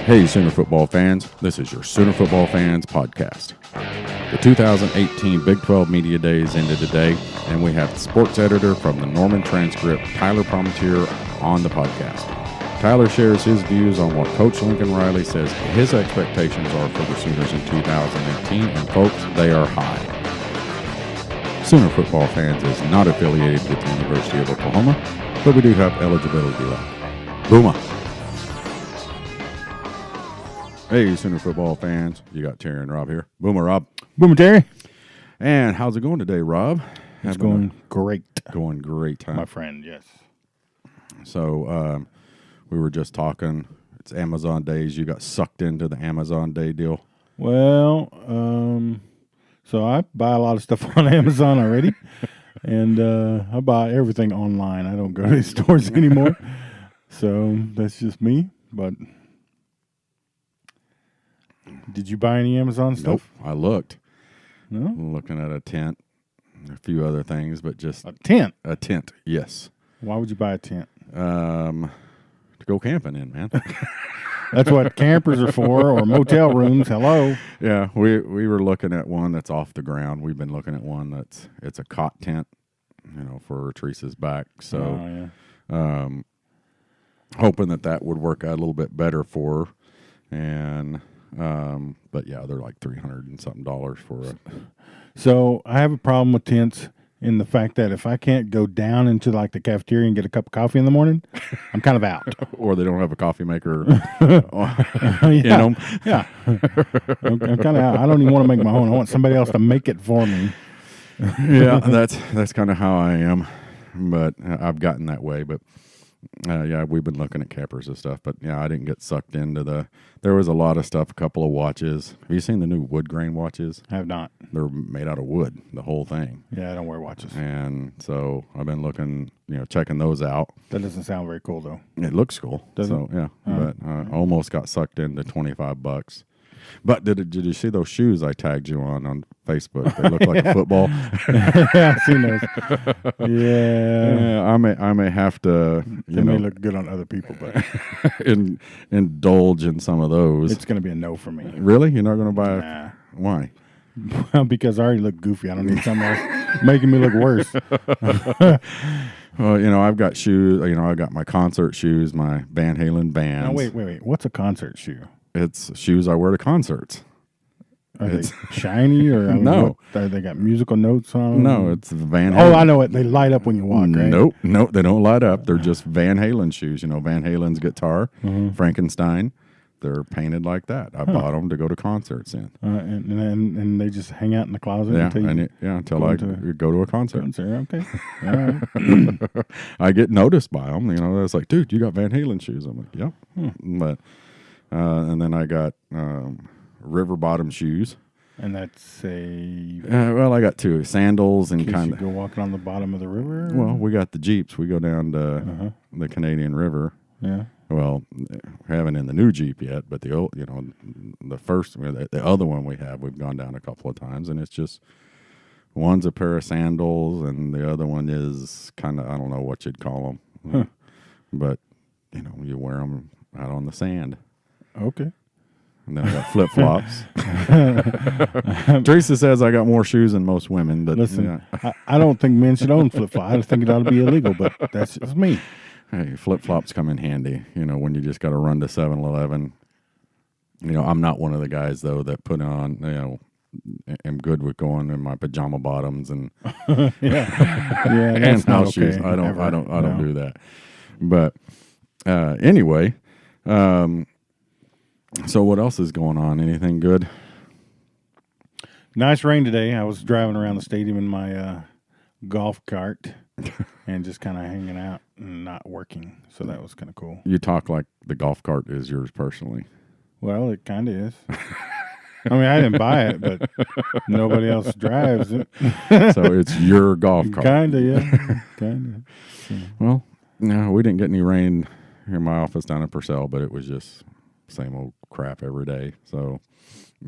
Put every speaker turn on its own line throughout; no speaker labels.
Hey, Sooner football fans. This is your Sooner Football Fans podcast. The 2018 Big 12 Media Days ended today, and we have the sports editor from the Norman Transcript, Tyler Palmateer, on the podcast. Tyler shares his views on what Coach Lincoln Riley says his expectations are for the Sooners in 2018, and folks, they are high. Sooner Football Fans is not affiliated with the University of Oklahoma, but we do have eligibility left. Boomer. Hey, Sooner Football Fans. You got Terry and Rob here. Boomer, Rob.
Boomer, Terry.
And how's it going today, Rob?
It's going great.
Going great, huh?
My friend, yes.
So, we were just talking. It's Amazon days. You got sucked into the Amazon Day deal.
Well, so I buy a lot of stuff on Amazon already, and I buy everything online. I don't go to these stores anymore. So that's just me. But did you buy any Amazon stuff?
Nope. I looked.
No?
Looking at a tent, a few other things, but just
A tent?
a tent, yes.
Why would you buy a tent?
To go camping in, man.
That's what campers are for, or motel rooms. Hello.
Yeah, we were looking at one that's off the ground. We've been looking at one it's a cot tent, for Teresa's back. So, hoping that would work out a little bit better for her. And but yeah, they're like $300 and something for it.
So I have a problem with tents in the fact that if I can't go down into like the cafeteria and get a cup of coffee in the morning, I'm kind of out.
Or they don't have a coffee maker
Yeah.
in them.
Yeah. I'm kind of out. I don't even want to make my own. I want somebody else to make it for me.
Yeah, that's kind of how I am. But I've gotten that way. But yeah, we've been looking at campers and stuff. But yeah, I didn't get sucked into there was a lot of stuff, a couple of watches. Have you seen the new wood grain watches?
I have not.
They're made out of wood, the whole thing.
Yeah, I don't wear watches.
And so I've been looking, checking those out.
That doesn't sound very cool, though.
It looks cool.
Does
so,
it?
Yeah. But I almost got sucked into $25. But did you see those shoes I tagged you on Facebook? They look like a football.
Yeah, I've seen those. Yeah.
I may have to,
They may look good on other people, but
indulge in some of those.
it's going to be a no for me.
Really? You're not going to buy
Nah.
Why?
Because I already look goofy. I don't need something else making me look worse.
Well, I've got shoes. I've got my concert shoes, my Van Halen bands.
Now, wait. What's a concert shoe?
It's shoes I wear to concerts.
Are they shiny or
No?
They got musical notes on them?
No, it's Van Halen.
Oh, I know it. They light up when you walk, right?
Nope, they don't light up. They're just Van Halen shoes. Van Halen's guitar, Frankenstein. They're painted like that. I bought them to go to concerts in.
And they just hang out in the closet
until I go to a concert.
Okay. All right.
I get noticed by them. It's like, dude, you got Van Halen shoes. I'm like, yep. But and then I got river bottom shoes.
And that's a...
well, I got two sandals and kind of
go walking on the bottom of the river.
Well, we got the Jeeps. We go down to the Canadian River.
Yeah.
Well, we haven't in the new Jeep yet, but the old, the first, the other one we've gone down a couple of times, and it's just one's a pair of sandals, and the other one is kind of, I don't know what you'd call them, but you wear them out on the sand.
Okay.
And then I got flip flops. Teresa says I got more shoes than most women, but
listen, I don't think men should own flip flops. I just think it ought to be illegal, but that's just me.
Hey, flip-flops come in handy, when you just got to run to 7-Eleven. I'm not one of the guys, though, that put on, am good with going in my pajama bottoms and and house shoes. I don't do that. But anyway, so what else is going on? Anything good?
Nice rain today. I was driving around the stadium in my golf cart and just kind of hanging out and not working. So that was kind of cool.
You talk like the golf cart is yours personally.
Well, it kind of is. I mean, I didn't buy it, but nobody else drives it.
So it's your golf cart.
Kind of, yeah. Kind of. So.
Well, no, we didn't get any rain here in my office down in Purcell, but it was just same old crap every day. So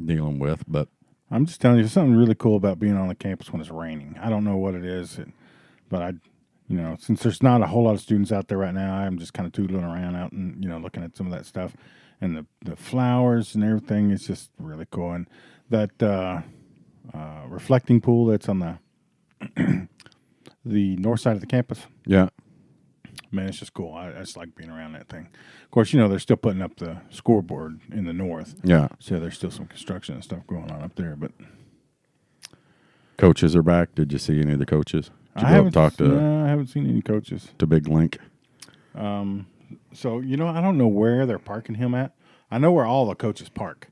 dealing with, but
I'm just telling you, there's something really cool about being on the campus when it's raining. I don't know what it is, but since there's not a whole lot of students out there right now, I'm just kind of tootling around out and, looking at some of that stuff. and the flowers and everything is just really cool. And that reflecting pool that's on the north side of the campus.
Yeah.
Man, it's just cool. I just like being around that thing. Of course, they're still putting up the scoreboard in the north.
Yeah.
So there's still some construction and stuff going on up there. But
coaches are back. Did you see any of the coaches? Did you
I
go
haven't,
up talk to
no, I haven't seen any coaches.
to Big Link?
So, I don't know where they're parking him at. I know where all the coaches park.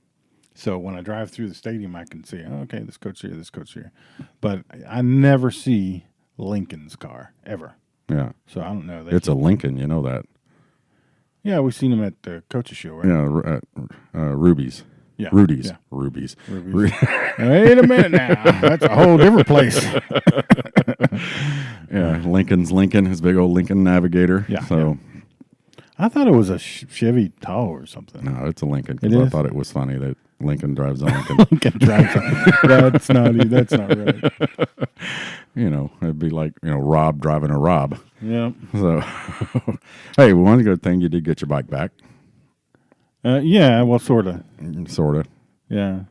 So when I drive through the stadium, I can see, okay, this coach here, this coach here. But I never see Lincoln's car, ever.
Yeah.
So I don't know.
It's a Lincoln, you know that.
Yeah, we've seen him at the coaches show, right?
Yeah, Ruby's.
Yeah.
Rudy's.
Yeah.
Ruby's.
Wait a minute now. That's a whole different place.
Yeah, Lincoln, his big old Lincoln Navigator.
Yeah.
So
I thought it was a Chevy Tahoe or something.
no, it's a Lincoln. 'Cause
It
I
is?
thought it was funny that Lincoln drives a Lincoln.
Lincoln drives That's not right.
It'd be like, Rob driving a Rob.
Yeah.
So, hey, one good thing, you did get your bike back.
Yeah, well, sort of.
Sort of.
Yeah.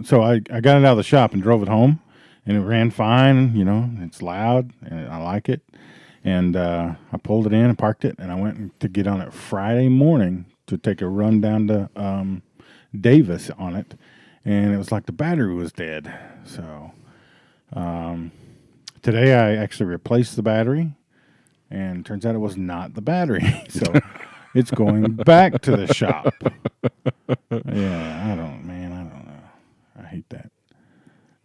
So I got it out of the shop and drove it home, and it ran fine. It's loud, and I like it. And I pulled it in and parked it, and I went to get on it Friday morning to take a run down to Davis on it, and it was like the battery was dead. So today I actually replaced the battery, and turns out it was not the battery. So it's going back to the shop. Yeah, I don't know. I hate that.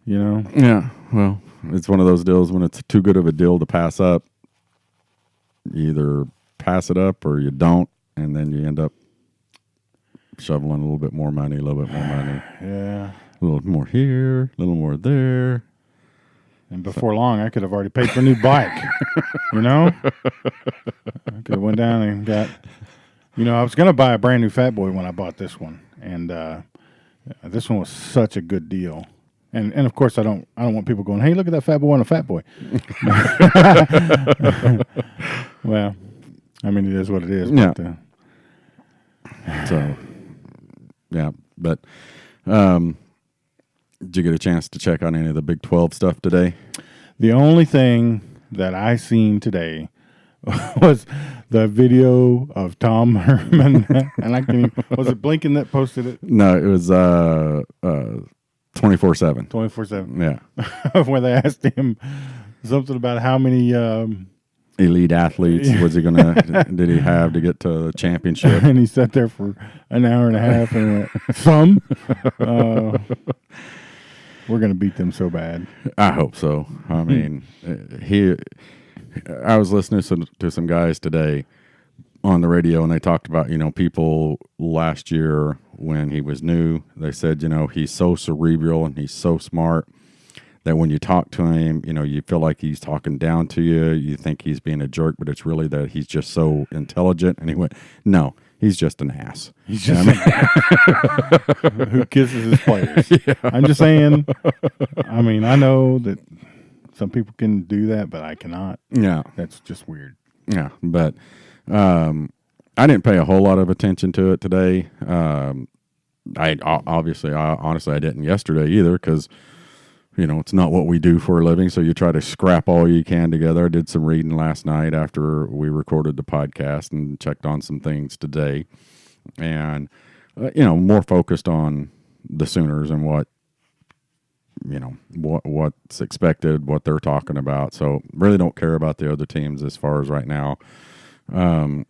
Yeah, well, it's one of those deals when it's too good of a deal to pass up. You either pass it up or you don't, and then you end up shoveling a little bit more money,
Yeah.
a little more here, a little more there.
And before long, I could have already paid for a new bike. I could have went down and got. I was going to buy a brand new Fat Boy when I bought this one, and this one was such a good deal. And of course, I don't want people going, "Hey, look at that Fat Boy on a Fat Boy." Well, I mean, it is what it is.
Yeah.
But,
So, yeah, but did you get a chance to check on any of the Big 12 stuff today?
the only thing that I seen today was the video of Tom Herman, and I can't even, was it Blinken that posted it?
No, it was 24/7.
24/7.
Yeah,
Where they asked him something about how many
elite athletes was he gonna? Did he have to get to the championship?
and he sat there for an hour and a half and went, some. We're going to beat them so bad.
I hope so. I mean, I was listening to some guys today on the radio, and they talked about, people last year when he was new, they said, he's so cerebral and he's so smart that when you talk to him, you feel like he's talking down to you. You think he's being a jerk, but it's really that he's just so intelligent. And he went, no, he's just an ass.
He's just who kisses his players. Yeah. I'm just saying, I mean, I know that some people can do that, but I cannot.
Yeah.
That's just weird.
Yeah, but I didn't pay a whole lot of attention to it today. I honestly, I didn't yesterday either because, it's not what we do for a living, so you try to scrap all you can together. I did some reading last night after we recorded the podcast and checked on some things today. And, more focused on the Sooners and what's expected, what they're talking about. So really don't care about the other teams as far as right now. And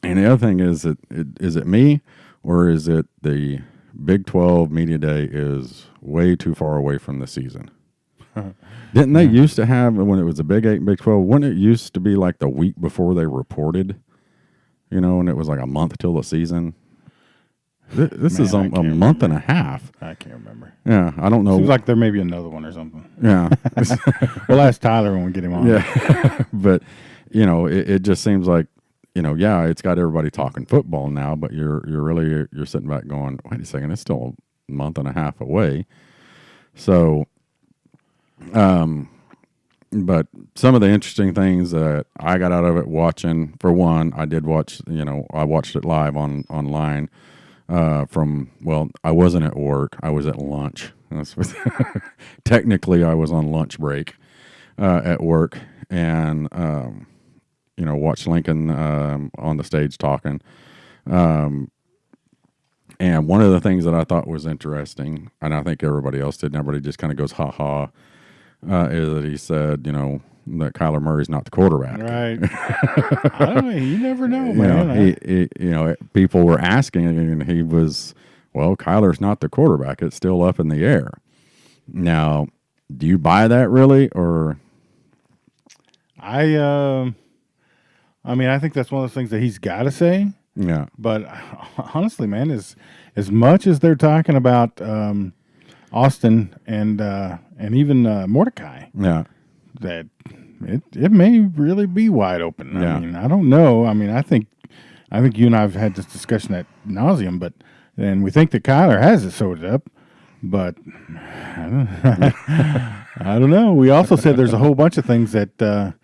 the other thing is it me or is it the Big 12 Media Day is way too far away from the season? Didn't they used to have, when it was a Big 8 and Big 12, wouldn't it used to be like the week before they reported, and it was like a month till the season? This is a month and a half.
I can't remember.
Yeah, I don't know.
Seems like there may be another one or something.
Yeah.
We'll ask Tyler when we get him on.
Yeah. But, it just seems like, it's got everybody talking football now, but you're sitting back going, wait a second, it's still a month and a half away. So, But some of the interesting things that I got out of it watching, for one, I did watch, I watched it live online I wasn't at work. I was at lunch. Technically, I was on lunch break at work and, watched Lincoln on the stage talking. And one of the things that I thought was interesting, and I think everybody else did, and everybody just kind of goes, ha ha, is that he said, that Kyler Murray's not the quarterback.
Right. I don't know. You never know, man.
People were asking, and he was, well, Kyler's not the quarterback. It's still up in the air. Now, do you buy that really, or?
I think that's one of those things that he's got to say.
Yeah.
But honestly, man, as much as they're talking about Austin and even Mordecai,
yeah,
that it may really be wide open.
Yeah.
I mean, I don't know. I mean, I think you and I have had this discussion ad nauseum, and we think that Kyler has it sorted up, but I don't know. We also said there's a whole bunch of things that that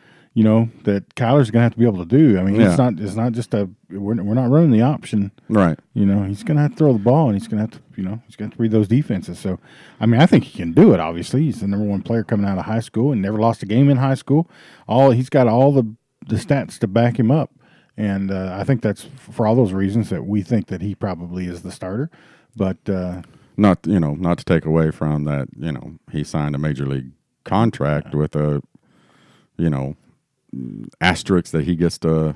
Kyler's going to have to be able to do. I mean, it's not just we're not running the option.
Right.
He's going to have to throw the ball, and he's going to have to, he's going to have to read those defenses. So, I mean, I think he can do it, obviously. He's the number one player coming out of high school and never lost a game in high school. He's got all the stats to back him up. And I think that's for all those reasons that we think that he probably is the starter. But
not to take away from that, he signed a major league contract with a, asterisk that he gets to,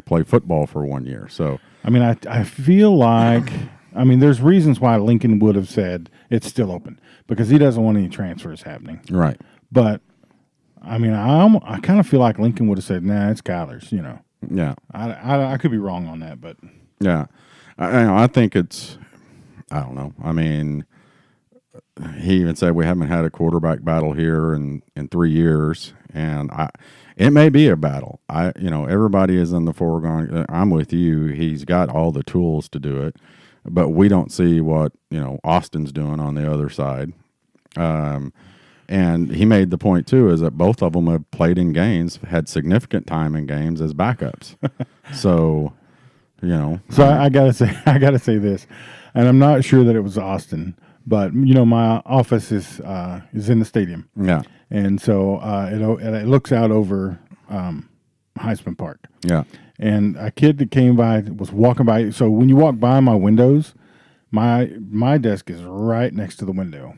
play football for 1 year. So,
I mean, I feel like, there's reasons why Lincoln would have said it's still open because he doesn't want any transfers happening.
Right.
But, I kind of feel like Lincoln would have said, nah, it's Kyler's,
Yeah.
I could be wrong on that, but.
Yeah. I think it's, I don't know. I mean, he even said we haven't had a quarterback battle here in 3 years, and it may be a battle. Everybody is in the foregone. I'm with you. He's got all the tools to do it, but we don't see what Austin's doing on the other side. And he made the point too is that both of them have played in games, had significant time in games as backups. So,
So I gotta say this, and I'm not sure that it was Austin. But my office is in the stadium.
Yeah,
and so it looks out over Heisman Park.
Yeah,
and a kid that came by was walking by. So when you walk by my windows, my desk is right next to the window,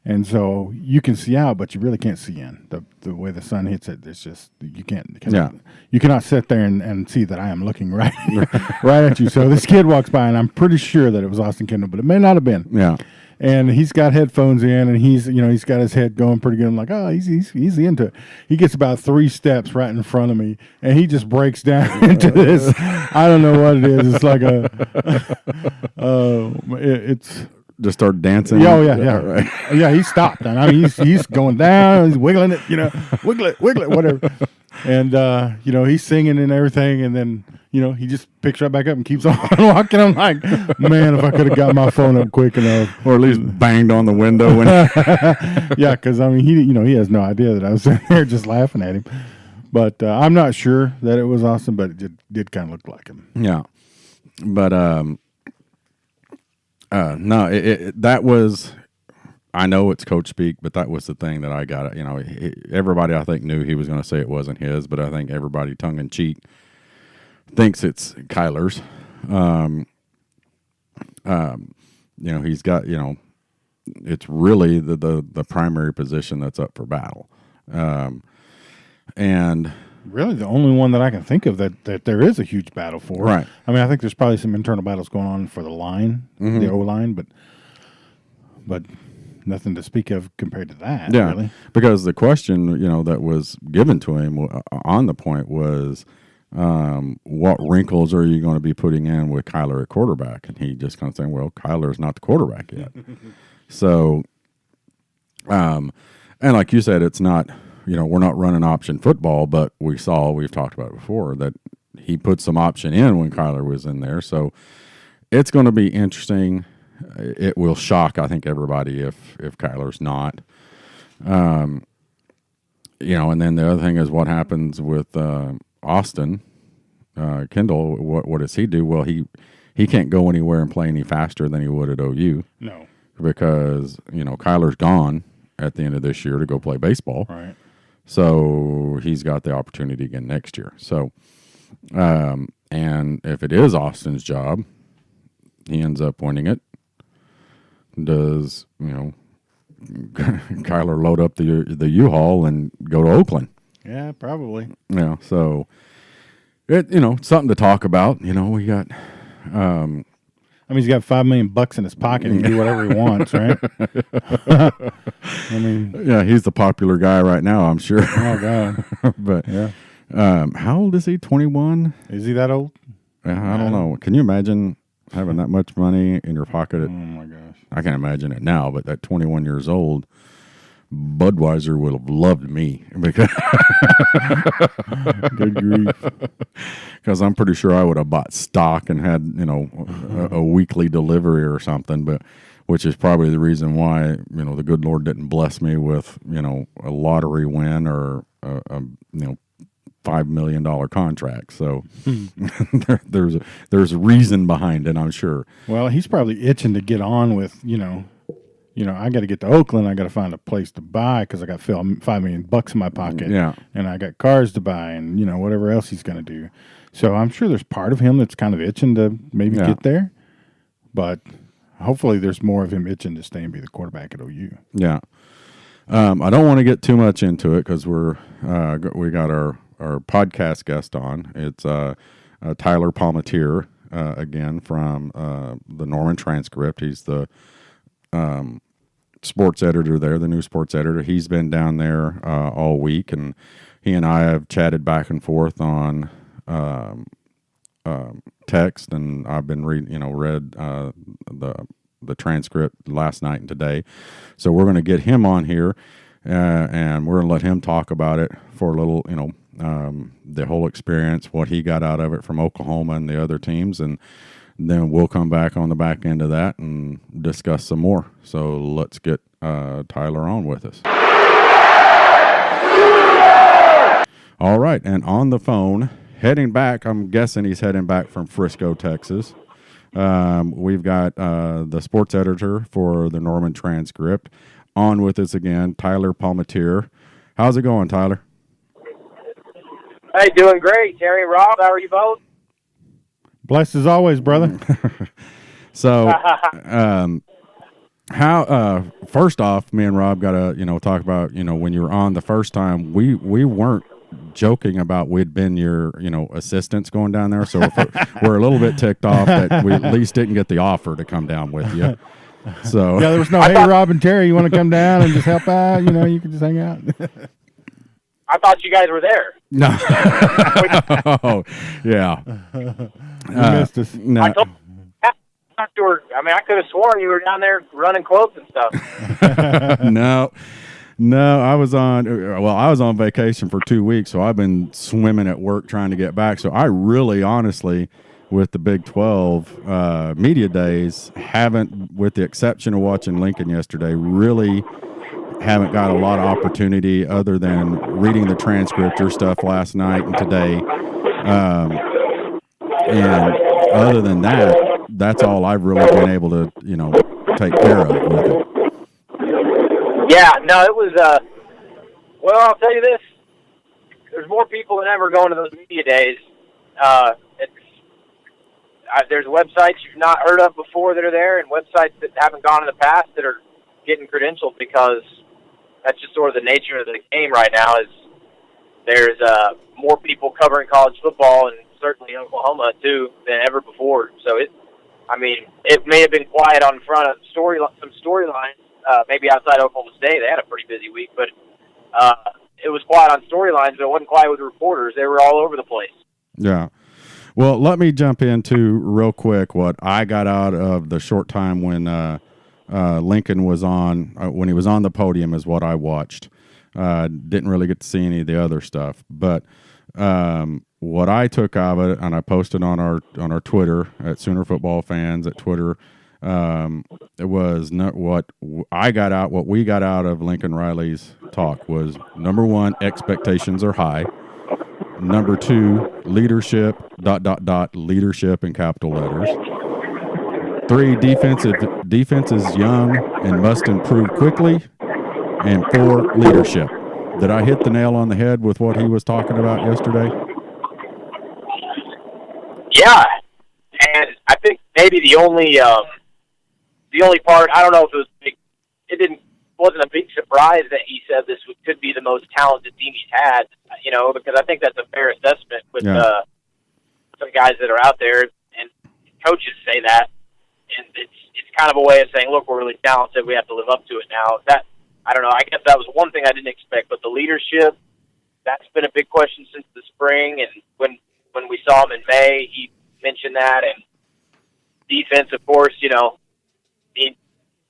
and so you can see out, but you really can't see in. The way the sun hits it, it's just you can't. You cannot sit there and see that I am looking right right at you. So this kid walks by, and I'm pretty sure that it was Austin Kendall, but it may not have been.
Yeah.
And he's got headphones in, and he's got his head going pretty good. I'm like, oh, he's into it. He gets about 3 steps right in front of me, and he just breaks down into this. I don't know what it is. It's like it's
just start dancing.
Yeah, right. Yeah. He stopped, and he's going down, he's wiggling it, wiggle it, whatever. And he's singing and everything, and then he just picks right back up and keeps on walking. I'm like, man, if I could have got my phone up quick enough,
or at least banged on the window when.
Yeah, because he has no idea that I was sitting there just laughing at him. But I'm not sure that it was Austin, but it did kind of look like him.
Yeah, but no, that was. I know it's coach speak, but that was the thing that I got. Everybody I think knew he was going to say it wasn't his, but I think everybody tongue in cheek thinks it's Kyler's. He's got it's really the primary position that's up for battle, and
really the only one that I can think of that there is a huge battle for.
Right.
I think there's probably some internal battles going on for the line, the O line, but. Nothing to speak of compared to that.
Yeah,
really.
Because the question, that was given to him on the point was, what wrinkles are you going to be putting in with Kyler at quarterback? And he just kind of saying, well, Kyler's not the quarterback yet. So, and like you said, it's not, we're not running option football, but we've talked about it before, that he put some option in when Kyler was in there. So it's going to be interesting. It will shock, I think, everybody if Kyler's not. and then the other thing is what happens with Austin Kendall. What does he do? Well, he can't go anywhere and play any faster than he would at OU.
No.
Because, Kyler's gone at the end of this year to go play baseball.
Right.
So he's got the opportunity again next year. So, and if it is Austin's job, he ends up winning it. Does, Kyler load up the U-Haul and go to Oakland?
Yeah, probably.
Yeah, so it something to talk about. We got.
He's got $5 million in his pocket. He can do whatever he wants, right?
Yeah, he's the popular guy right now, I'm sure.
Oh God!
But
yeah,
how old is he? 21?
Is he that old?
Yeah, I don't know. Can you imagine having that much money in your pocket?
Oh my gosh!
I can't imagine it now, but at 21 years old, Budweiser would have loved me because
good grief.
Because I'm pretty sure I would have bought stock and had a weekly delivery or something, but which is probably the reason why the good Lord didn't bless me with a lottery win or a $5 million contract. So there's a reason behind it, I'm sure.
Well, he's probably itching to get on with I got to get to Oakland. I got to find a place to buy because I got $5 million in my pocket.
Yeah,
and I got cars to buy, and whatever else he's going to do. So I'm sure there's part of him that's kind of itching to maybe get there, but hopefully there's more of him itching to stay and be the quarterback at OU.
Yeah, I don't want to get too much into it because we got our podcast guest on. It's Tyler Palmateer again from the Norman Transcript. He's the sports editor there, the new sports editor. He's been down there all week, and he and I have chatted back and forth on text, and I've been read the transcript last night and today. So we're going to get him on here, and we're going to let him talk about it for a little, the whole experience, what he got out of it from Oklahoma and the other teams, and then we'll come back on the back end of that and discuss some more. So let's get Tyler on with us. All right, and on the phone, heading back, I'm guessing he's heading back from Frisco, Texas. We've got the sports editor for the Norman Transcript on with us again, Tyler Palmateer. How's it going, Tyler?
Hey, doing great, Terry. Rob, how are you both?
Blessed as always, brother.
So, how? First off, me and Rob got to talk about when you were on the first time. We weren't joking about we'd been your assistants going down there, so we're a little bit ticked off that we at least didn't get the offer to come down with you. So
yeah, there was no hey Rob and Terry, you want to come down and just help out? You can just hang out.
I thought you guys were there.
No. Oh, yeah.
You missed us.
No.
I could have sworn you were down there running quotes and stuff.
No, I was on vacation for 2 weeks, so I've been swimming at work trying to get back. So I really, honestly, with the Big 12 media days, haven't, with the exception of watching Lincoln yesterday, really haven't got a lot of opportunity other than reading the transcript, your stuff last night and today. And other than that, that's all I've really been able to, take care of with it.
Yeah, no, it was, well, I'll tell you this. There's more people than ever going to those media days. There's websites you've not heard of before that are there, and websites that haven't gone in the past that are getting credentialed, because that's just sort of the nature of the game right now. Is there's more people covering college football, and certainly Oklahoma too, than ever before. So it may have been quiet on front of some storylines. Maybe outside Oklahoma State, they had a pretty busy week, but it was quiet on storylines, but it wasn't quiet with reporters. They were all over the place.
Yeah. Well, let me jump into real quick what I got out of the short time when Lincoln was on, when he was on the podium, is what I watched. Didn't really get to see any of the other stuff, but what I took out of it, and I posted on our Twitter at Sooner Football Fans at Twitter, It was not what I got out. What we got out of Lincoln Riley's talk was, number one, expectations are high. Number two, leadership, ... leadership in capital letters. 3, defense is young and must improve quickly. And 4, leadership. Did I hit the nail on the head with what he was talking about yesterday?
Yeah, and I think maybe the only part, I don't know if it was big, wasn't a big surprise that he said this could be the most talented team he's had, because I think that's a fair assessment with some guys that are out there, and coaches say that, and it's kind of a way of saying, look, we're really talented, we have to live up to it now. That, I don't know, I guess that was one thing I didn't expect, but the leadership, that's been a big question since the spring, and when we saw him in May, he mentioned that, and defense, of course,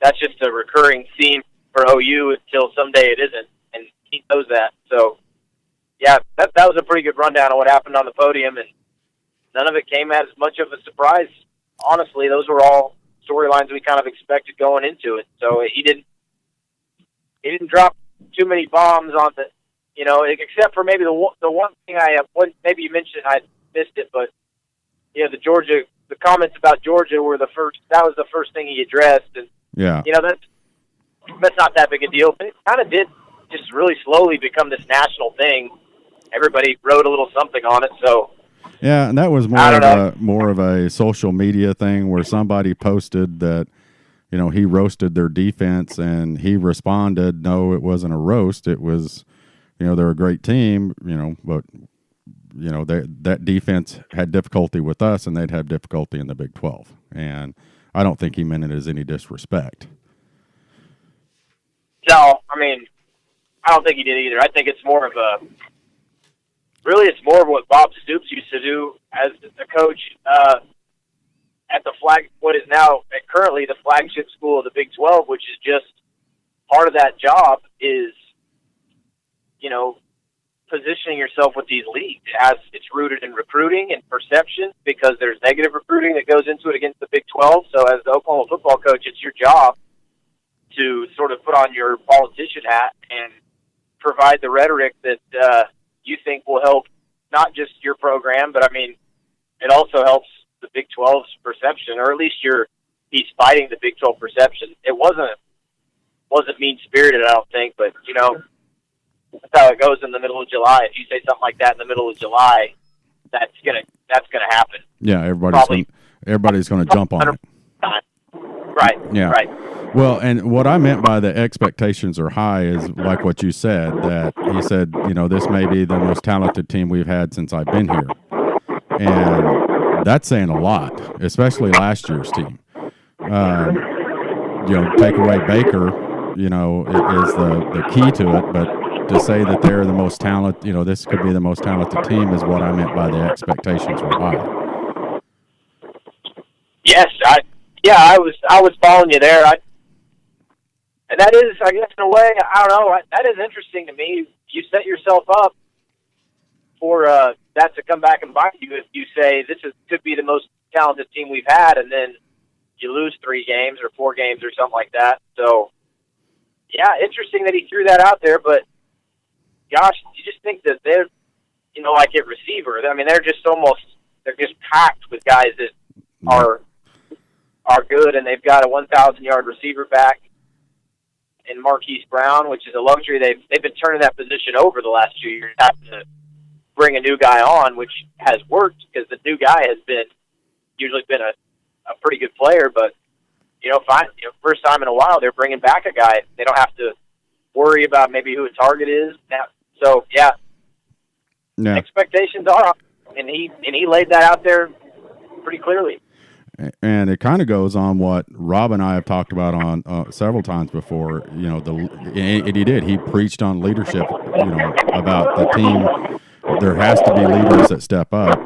that's just a recurring theme for OU until someday it isn't, and he knows that. So, yeah, that was a pretty good rundown of what happened on the podium, and none of it came as much of a surprise. Honestly, those were all storylines we kind of expected going into it. So he didn't drop too many bombs on the, except for maybe the one thing maybe you mentioned, I missed it, but the comments about Georgia were that was the first thing he addressed, and that's not that big a deal, but it kind of did just really slowly become this national thing. Everybody wrote a little something on it, so.
Yeah, and that was more of a social media thing where somebody posted that, he roasted their defense, and he responded, no, it wasn't a roast. It was, they're a great team, but, that defense had difficulty with us, and they'd have difficulty in the Big 12. And I don't think he meant it as any disrespect.
No, I mean, I don't think he did either. I think it's more of what Bob Stoops used to do as the coach at what is now currently the flagship school of the Big 12, which is just part of that job is, positioning yourself with these leagues. It's rooted in recruiting and perception because there's negative recruiting that goes into it against the Big 12. So as the Oklahoma football coach, it's your job to sort of put on your politician hat and provide the rhetoric that you think will help not just your program, but I mean, it also helps the Big 12's perception, or at least he's fighting the Big 12 perception. It wasn't mean-spirited, I don't think, but that's how it goes in the middle of July. If you say something like that in the middle of July, that's gonna happen.
Yeah, everybody's gonna jump on it.
Right.
Yeah.
Right.
Well, and what I meant by the expectations are high is like what you said, that he said, this may be the most talented team we've had since I've been here. And that's saying a lot, especially last year's team. Take away Baker, is the key to it, but to say that they're the most talented, this could be the most talented team is what I meant by the expectations were high.
Yes, I was following you there. And that is, I guess, in a way, I don't know, that is interesting to me. You set yourself up for that to come back and bite you if you say could be the most talented team we've had, and then you lose 3 games or 4 games or something like that. So, yeah, interesting that he threw that out there, but gosh, you just think that they're, like at receiver, I mean, they're just packed with guys that are good, and they've got a 1,000-yard receiver back in Marquise Brown, which is a luxury. They've been turning that position over the last 2 years, having to bring a new guy on, which has worked because the new guy has usually been a pretty good player, but first time in a while they're bringing back a guy. They don't have to worry about maybe who a target is now. So yeah. Expectations are, and he laid that out there pretty clearly.
And it kind of goes on what Rob and I have talked about on several times before. And he did. He preached on leadership. About the team. There has to be leaders that step up,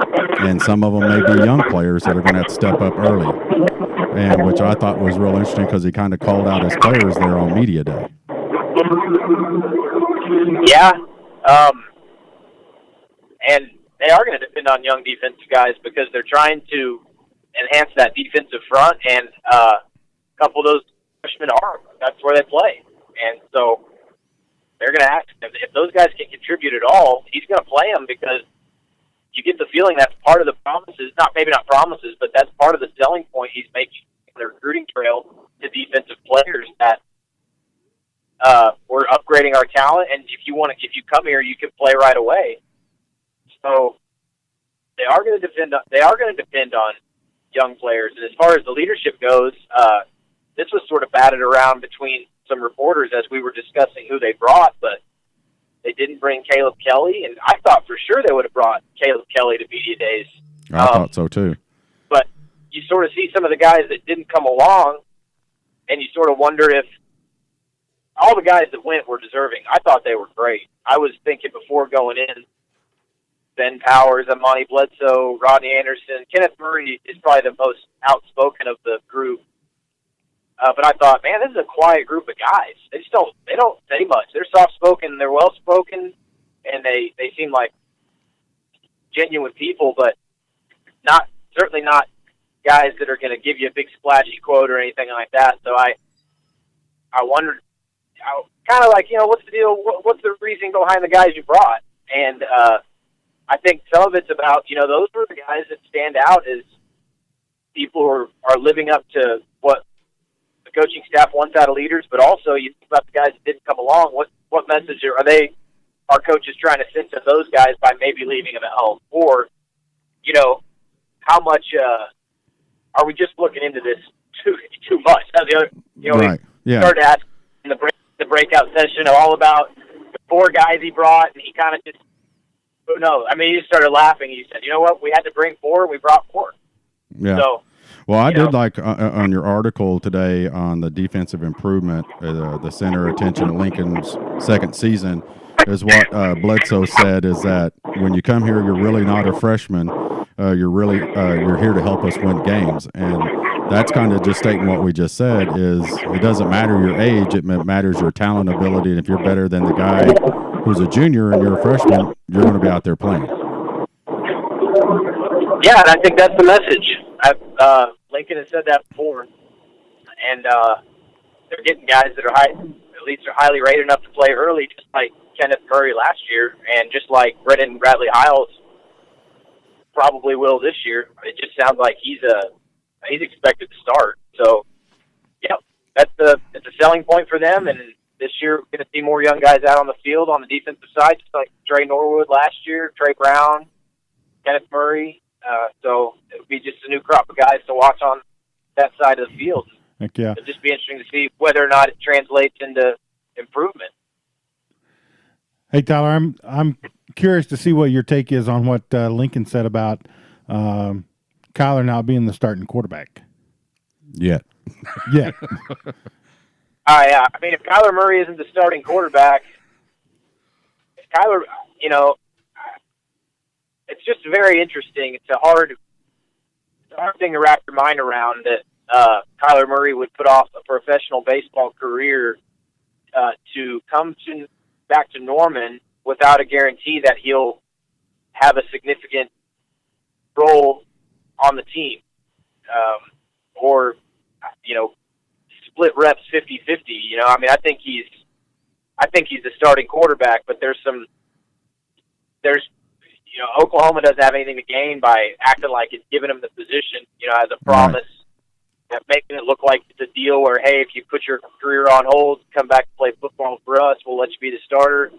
and some of them may be young players that are going to have to step up early. And which I thought was real interesting because he kind of called out his players there on media day.
Yeah, and they are going to depend on young defensive guys because they're trying to enhance that defensive front, and a couple of those freshmen are. That's where they play. And so they're going to ask him. If those guys can contribute at all, he's going to play them because you get the feeling that's part of the promises, maybe not promises, but that's part of the selling point he's making in the recruiting trail to defensive players that we're upgrading our talent, and if you come here, you can play right away. So they are going to depend on young players. And as far as the leadership goes, this was sort of batted around between some reporters as we were discussing who they brought, but they didn't bring Caleb Kelly, and I thought for sure they would have brought Caleb Kelly to media days.
I thought so too.
But you sort of see some of the guys that didn't come along, and you sort of wonder if all the guys that went were deserving. I thought they were great. I was thinking before going in, Ben Powers, Amani Bledsoe, Rodney Anderson, Kenneth Murray is probably the most outspoken of the group. But I thought, man, this is a quiet group of guys. They don't say much. They're soft-spoken, they're well-spoken, and they seem like genuine people, but certainly not guys that are going to give you a big splashy quote or anything like that. So I wondered, kind of like, what's the deal? What's the reason behind the guys you brought? And I think some of it's about, those were the guys that stand out as people who are living up to what the coaching staff wants out of leaders, but also you think about the guys that didn't come along. What message are coaches trying to send to those guys by maybe leaving them at home? Or, how much are we just looking into this too much? That's the other,
right.
We started asking in the breakout session all about the 4 guys he brought, and he kind of just, who knows? I mean, he just started laughing. He said, you know what? We had to bring 4, and we brought 4.
Yeah.
So,
well, I did like on your article today on the defensive improvement, the center attention at Lincoln's second season, is what Bledsoe said is that when you come here, you're really not a freshman. You're here to help us win games. And that's kind of just stating what we just said is it doesn't matter your age. It matters your talent, ability. And if you're better than the guy who's a junior and you're a freshman, you're going to be out there playing.
Yeah, and I think that's the message. Lincoln has said that before, and they're getting guys that are at least are highly rated enough to play early, just like Kenneth Murray last year, and just like Brendan Bradley Hiles probably will this year. It just sounds like he's expected to start. So, yeah, it's a selling point for them, and this year we're going to see more young guys out on the field on the defensive side, just like Trey Norwood last year, Trey Brown, Kenneth Murray. So it'll be just a new crop of guys to watch on that side of the field.
Heck yeah.
It'll just be interesting to see whether or not it translates into improvement.
Hey, Tyler, I'm curious to see what your take is on what Lincoln said about Kyler not being the starting quarterback.
Yeah.
I mean, if Kyler Murray isn't the starting quarterback, Kyler, it's just very interesting. It's a hard thing to wrap your mind around that Kyler Murray would put off a professional baseball career to come back to Norman without a guarantee that he'll have a significant role on the team, or split reps 50-50. I mean, I think he's the starting quarterback, but there's Oklahoma doesn't have anything to gain by acting like it's giving him the position, as a promise, making it look like it's a deal where, hey, if you put your career on hold, come back and play football for us, we'll let you be the starter.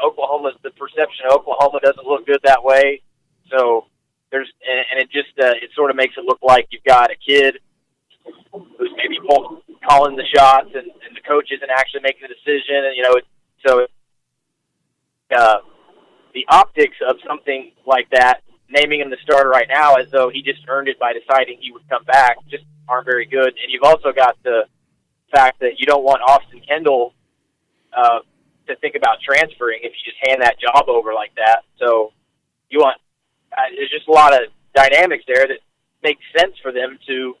The perception of Oklahoma doesn't look good that way. So it sort of makes it look like you've got a kid who's maybe calling the shots and the coach isn't actually making the decision. And, the optics of something like that, naming him the starter right now as though he just earned it by deciding he would come back, just aren't very good. And you've also got the fact that you don't want Austin Kendall to think about transferring if you just hand that job over like that. So there's just a lot of dynamics there that make sense for them to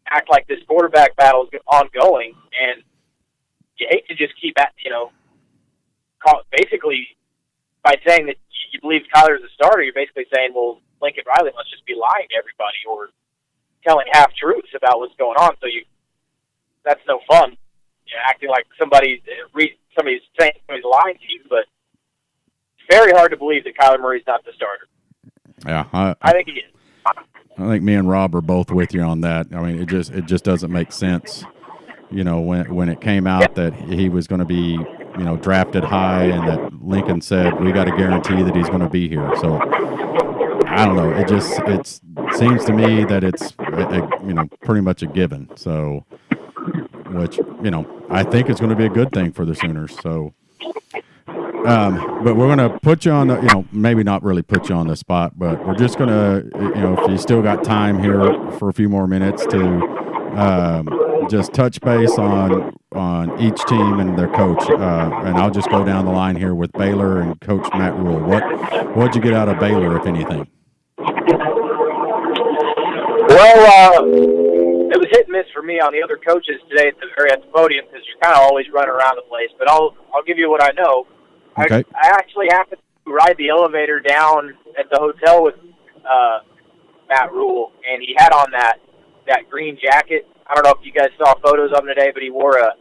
act like this quarterback battle is ongoing. And you hate to just keep basically by saying that you believe Kyler's a starter, you're basically saying, well, Lincoln Riley must just be lying to everybody, or telling half truths about what's going on. So that's no fun. You're acting like somebody's saying somebody's lying to you, but it's very hard to believe that Kyler Murray's not the starter.
Yeah,
I think he is.
I think me and Rob are both with you on that. I mean, it just doesn't make sense. When it came out that he was going to be, drafted high, and that Lincoln said we got to guarantee that he's going to be here. So I don't know. It seems to me that it's pretty much a given. So, which I think is going to be a good thing for the Sooners. So. But we're going to put you on the, maybe not really put you on the spot, but we're just going to, if you still got time here for a few more minutes to just touch base on each team and their coach. And I'll just go down the line here with Baylor and Coach Matt Rule. What'd you get out of Baylor, if anything?
Well, it was hit and miss for me on the other coaches today at the podium, because you're kind of always running around the place. But I'll give you what I know.
Okay.
I actually happened to ride the elevator down at the hotel with Matt Rule, and he had on that green jacket. I don't know if you guys saw photos of him today, but he wore a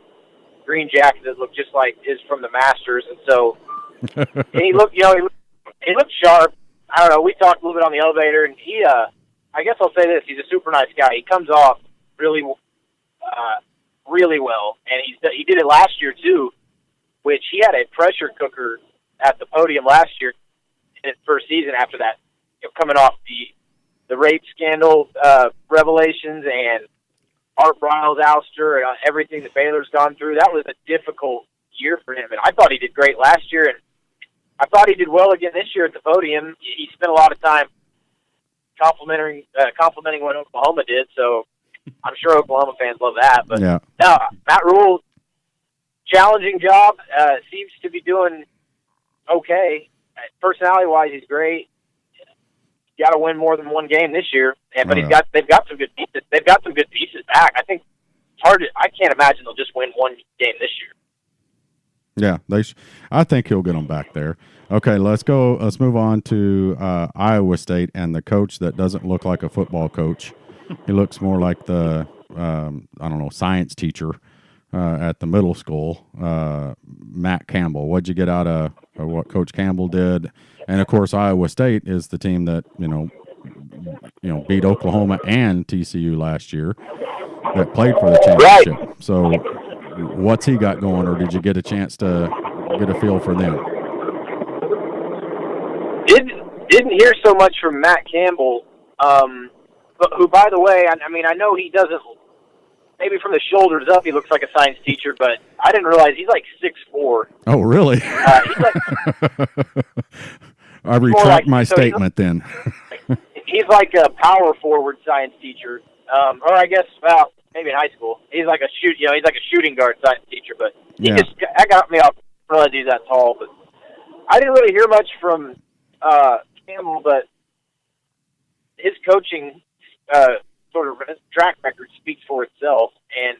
green jacket that looked just like his from the Masters, and so and he looked, he looked sharp. I don't know. We talked a little bit on the elevator, and he, I guess I'll say this: he's a super nice guy. He comes off really well, and he did it last year too. Which he had a pressure cooker at the podium last year in his first season after that, coming off the rape scandal revelations and Art Briles ouster and everything that Baylor's gone through. That was a difficult year for him, and I thought he did great last year, and I thought he did well again this year at the podium. He spent a lot of time complimenting what Oklahoma did, so I'm sure Oklahoma fans love that. But
yeah.
No, Matt Rule, challenging job, seems to be doing okay. Personality-wise, he's great. Got to win more than one game this year, but they've got some good pieces. They've got some good pieces back. I think it's hard to. I can't imagine they'll just win one game this year.
Yeah, I think he'll get them back there. Okay, let's go. Let's move on to Iowa State and the coach that doesn't look like a football coach. He looks more like the science teacher at the middle school. Matt Campbell. What'd you get out of what Coach Campbell did? And of course, Iowa State is the team that beat Oklahoma and TCU last year, that played for the championship. Right. So, what's he got going, or did you get a chance to get a feel for them?
Didn't hear so much from Matt Campbell, but who, by the way, I know he doesn't. Maybe from the shoulders up, he looks like a science teacher, but I didn't realize he's like 6'4".
Oh, really?
He's like,
I retract my statement then.
He's like a power forward science teacher, or I guess, well, maybe in high school. He's like he's like a shooting guard science teacher, but that got me off. I realized he's that tall, but I didn't really hear much from Campbell, but his coaching sort of track record speaks for itself, and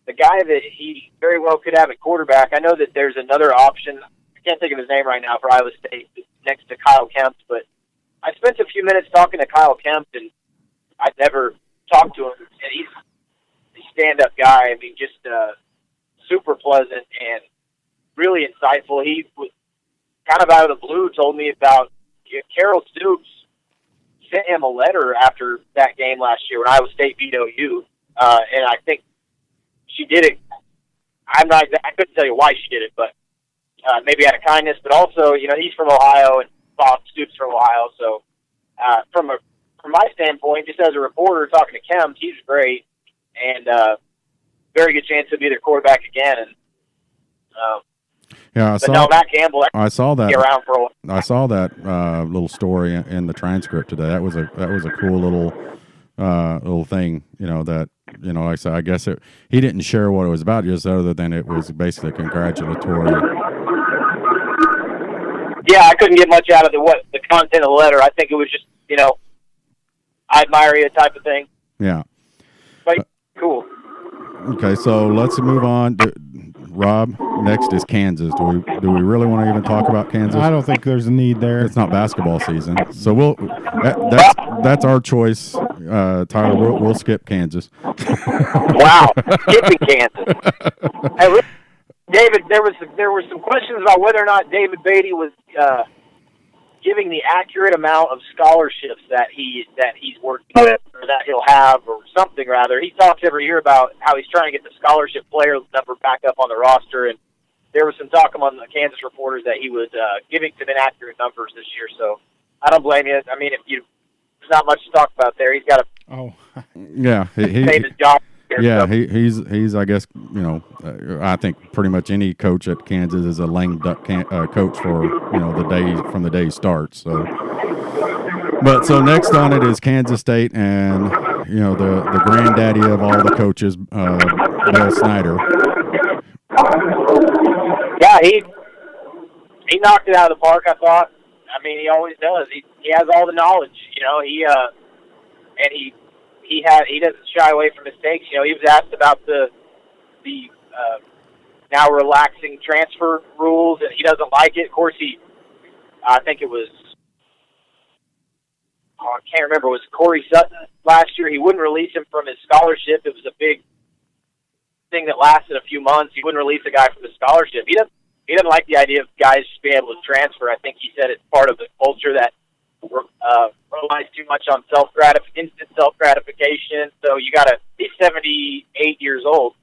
the guy that he very well could have at quarterback, I know that there's another option. I can't think of his name right now for Iowa State, next to Kyle Kemp, but I spent a few minutes talking to Kyle Kemp, and I'd never talked to him, and he's a stand-up guy. I mean, just super pleasant and really insightful. He was kind of out of the blue told me about Carol Stoops sent him a letter after that game last year when Iowa State beat OU, and I think she did it. I couldn't tell you why she did it, but maybe out of kindness. But also, he's from Ohio, and Bob Stoops from Ohio. So, from my standpoint, just as a reporter talking to Kemp, he's great, and very good chance he'll be their quarterback again. And Matt Campbell.
I saw that.
Be around for a while.
I saw that little story in the transcript today. That was a cool little thing. Like I said, I guess he didn't share what it was about, just other than it was basically congratulatory.
Yeah, I couldn't get much out of the content of the letter. I think it was just I admire you type of thing.
Yeah.
But cool.
Okay, so let's move on. Rob, next is Kansas. Do we really want to even talk about Kansas?
I don't think there's a need there.
It's not basketball season, so that's our choice. Tyler, we'll skip Kansas.
Wow, skipping Kansas. Hey, David, there were some questions about whether or not David Beatty was giving the accurate amount of scholarships that he's working with, or that he'll have, or something rather. He talks every year about how he's trying to get the scholarship player number back up on the roster, and there was some talk among the Kansas reporters that he was giving some inaccurate numbers this year. So I don't blame you. I mean, there's not much to talk about there. He's got to save his job.
Yeah, he's I guess, I think pretty much any coach at Kansas is a lame duck coach for, the day he starts. So, so next on it is Kansas State and, the granddaddy of all the coaches, Bill Snyder.
Yeah, he knocked it out of the park, I thought. I mean, he always does. He has all the knowledge, he doesn't shy away from mistakes. He was asked about the now relaxing transfer rules, and he doesn't like it. Of course, I think it was, I can't remember, it was Corey Sutton last year. He wouldn't release him from his scholarship. It was a big thing that lasted a few months. He wouldn't release a guy from his scholarship. He doesn't like the idea of guys just being able to transfer. I think he said it's part of the culture that relies too much on instant self-gratification. So he's 78 years old.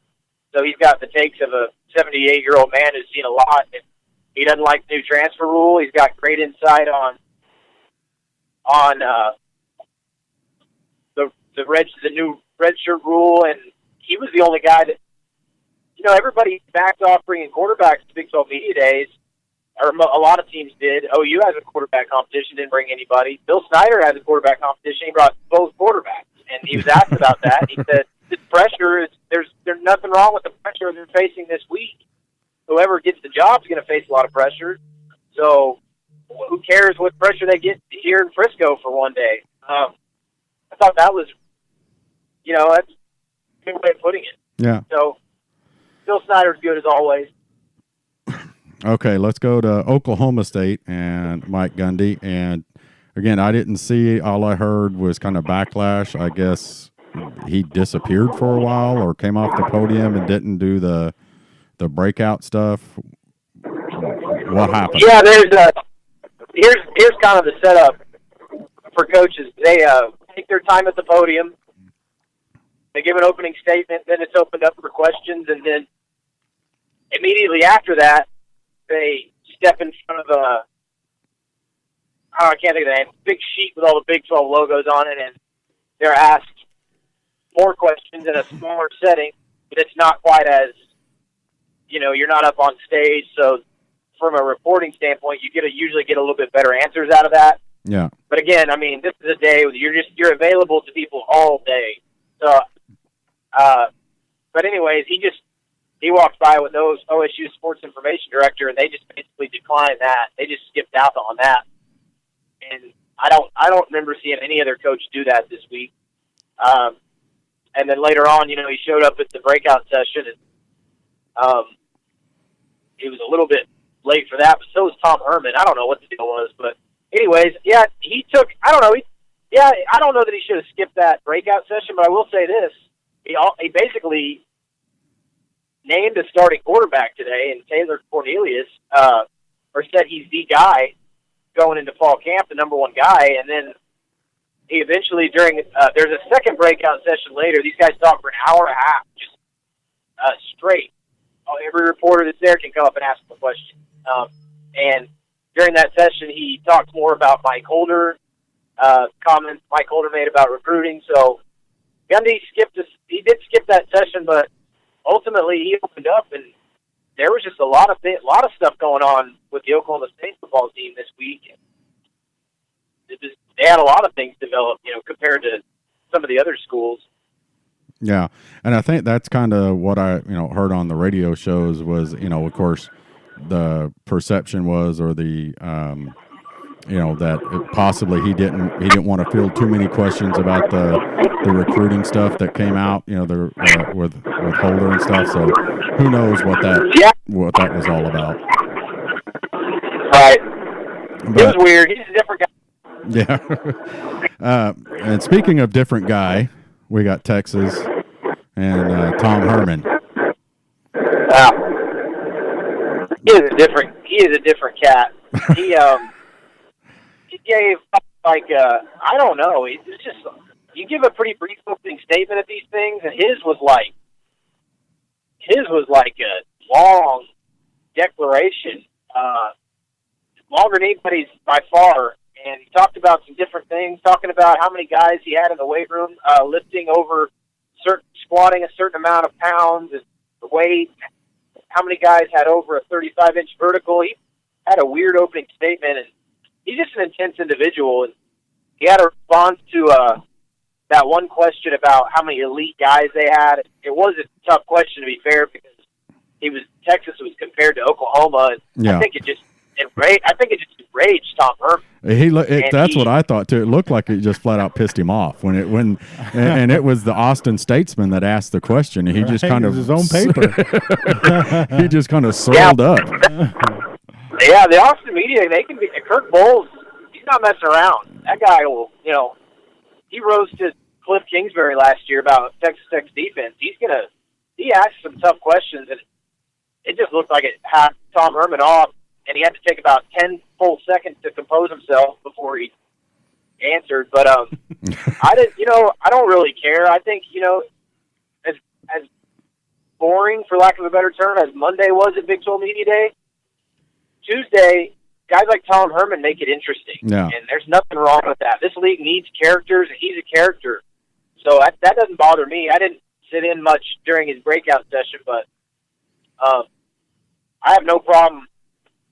So he's got the takes of a 78-year-old man who's seen a lot. And he doesn't like the new transfer rule. He's got great insight on the new redshirt rule. And he was the only guy that, everybody backed off bringing quarterbacks to Big 12 Media Days. Or a lot of teams did. OU has a quarterback competition, didn't bring anybody. Bill Snyder has a quarterback competition. He brought both quarterbacks, and he was asked about that. He said, "This pressure there's nothing wrong with the pressure they're facing this week. Whoever gets the job is going to face a lot of pressure. So who cares what pressure they get here in Frisco for one day?" I thought that was, that's a good way of putting it.
Yeah.
So Bill Snyder's good as always.
Okay, let's go to Oklahoma State and Mike Gundy. And again, I didn't see. All I heard was kind of backlash. I guess he disappeared for a while or came off the podium and didn't do the breakout stuff. What happened?
Yeah, here's kind of the setup for coaches. They take their time at the podium. They give an opening statement, then it's opened up for questions, and then immediately after that, they step in front of I can't think of the name, big sheet with all the Big 12 logos on it, and they're asked more questions in a smaller setting, but it's not quite as, you're not up on stage, so from a reporting standpoint, you usually get a little bit better answers out of that.
Yeah.
But again, I mean, this is a day where you're available to people all day. So, but anyways, he walked by with OSU sports information director, and they just basically declined that. They just skipped out on that. And I don't remember seeing any other coach do that this week. And then later on, he showed up at the breakout session, and he was a little bit late for that, but so was Tom Herman. I don't know what the deal was, but anyways, yeah, he took, I don't know that he should have skipped that breakout session, but I will say this. He basically named a starting quarterback today, and Taylor Cornelius, or said he's the guy going into fall camp, the number one guy, and then he eventually there's a second breakout session later. These guys talk for an hour and a half, just straight. Every reporter that's there can come up and ask him a question. And during that session, he talked more about Mike Holder, comments Mike Holder made about recruiting. So Gundy he did skip that session, but ultimately he opened up, and there was just a lot of stuff going on with the Oklahoma State football team this week. They had a lot of things developed, compared to some of the other schools.
Yeah, and I think that's kind of what I heard on the radio shows was, of course, the perception was, or the that possibly he didn't want to field too many questions about the recruiting stuff that came out, with Holder and stuff. So who knows what that was all about?
Right. It was weird. He's a different guy.
Yeah. And speaking of different guy, we got Texas and Tom Herman.
He is a different cat. He gave I don't know. It's just, you give a pretty brief opening statement of these things, and his was like a long declaration, longer than anybody's by far. And he talked about some different things, talking about how many guys he had in the weight room, squatting a certain amount of pounds, and the weight, how many guys had over a 35-inch vertical. He had a weird opening statement, and he's just an intense individual. And he had a response to that one question about how many elite guys they had. It was a tough question, to be fair, because Texas was compared to Oklahoma. And
yeah.
I think it just enraged Tom Herman.
That's what I thought too. It looked like it just flat out pissed him off and it was the Austin Statesman that asked the question. And he just kind of
his own paper.
He just kind of swirled up.
Yeah, the Austin media, they can be. Kirk Bowles, he's not messing around. That guy will, he roasted Cliff Kingsbury last year about Texas Tech's defense. He asked some tough questions, and it just looked like it had Tom Herman off, and he had to take about 10 full seconds to compose himself before he answered. But I don't really care. I think, as boring, for lack of a better term, as Monday was at Big 12 Media Day, Tuesday, guys like Tom Herman make it interesting.
Yeah.
And there's nothing wrong with that. This league needs characters, and he's a character. So that doesn't bother me. I didn't sit in much during his breakout session, but I have no problem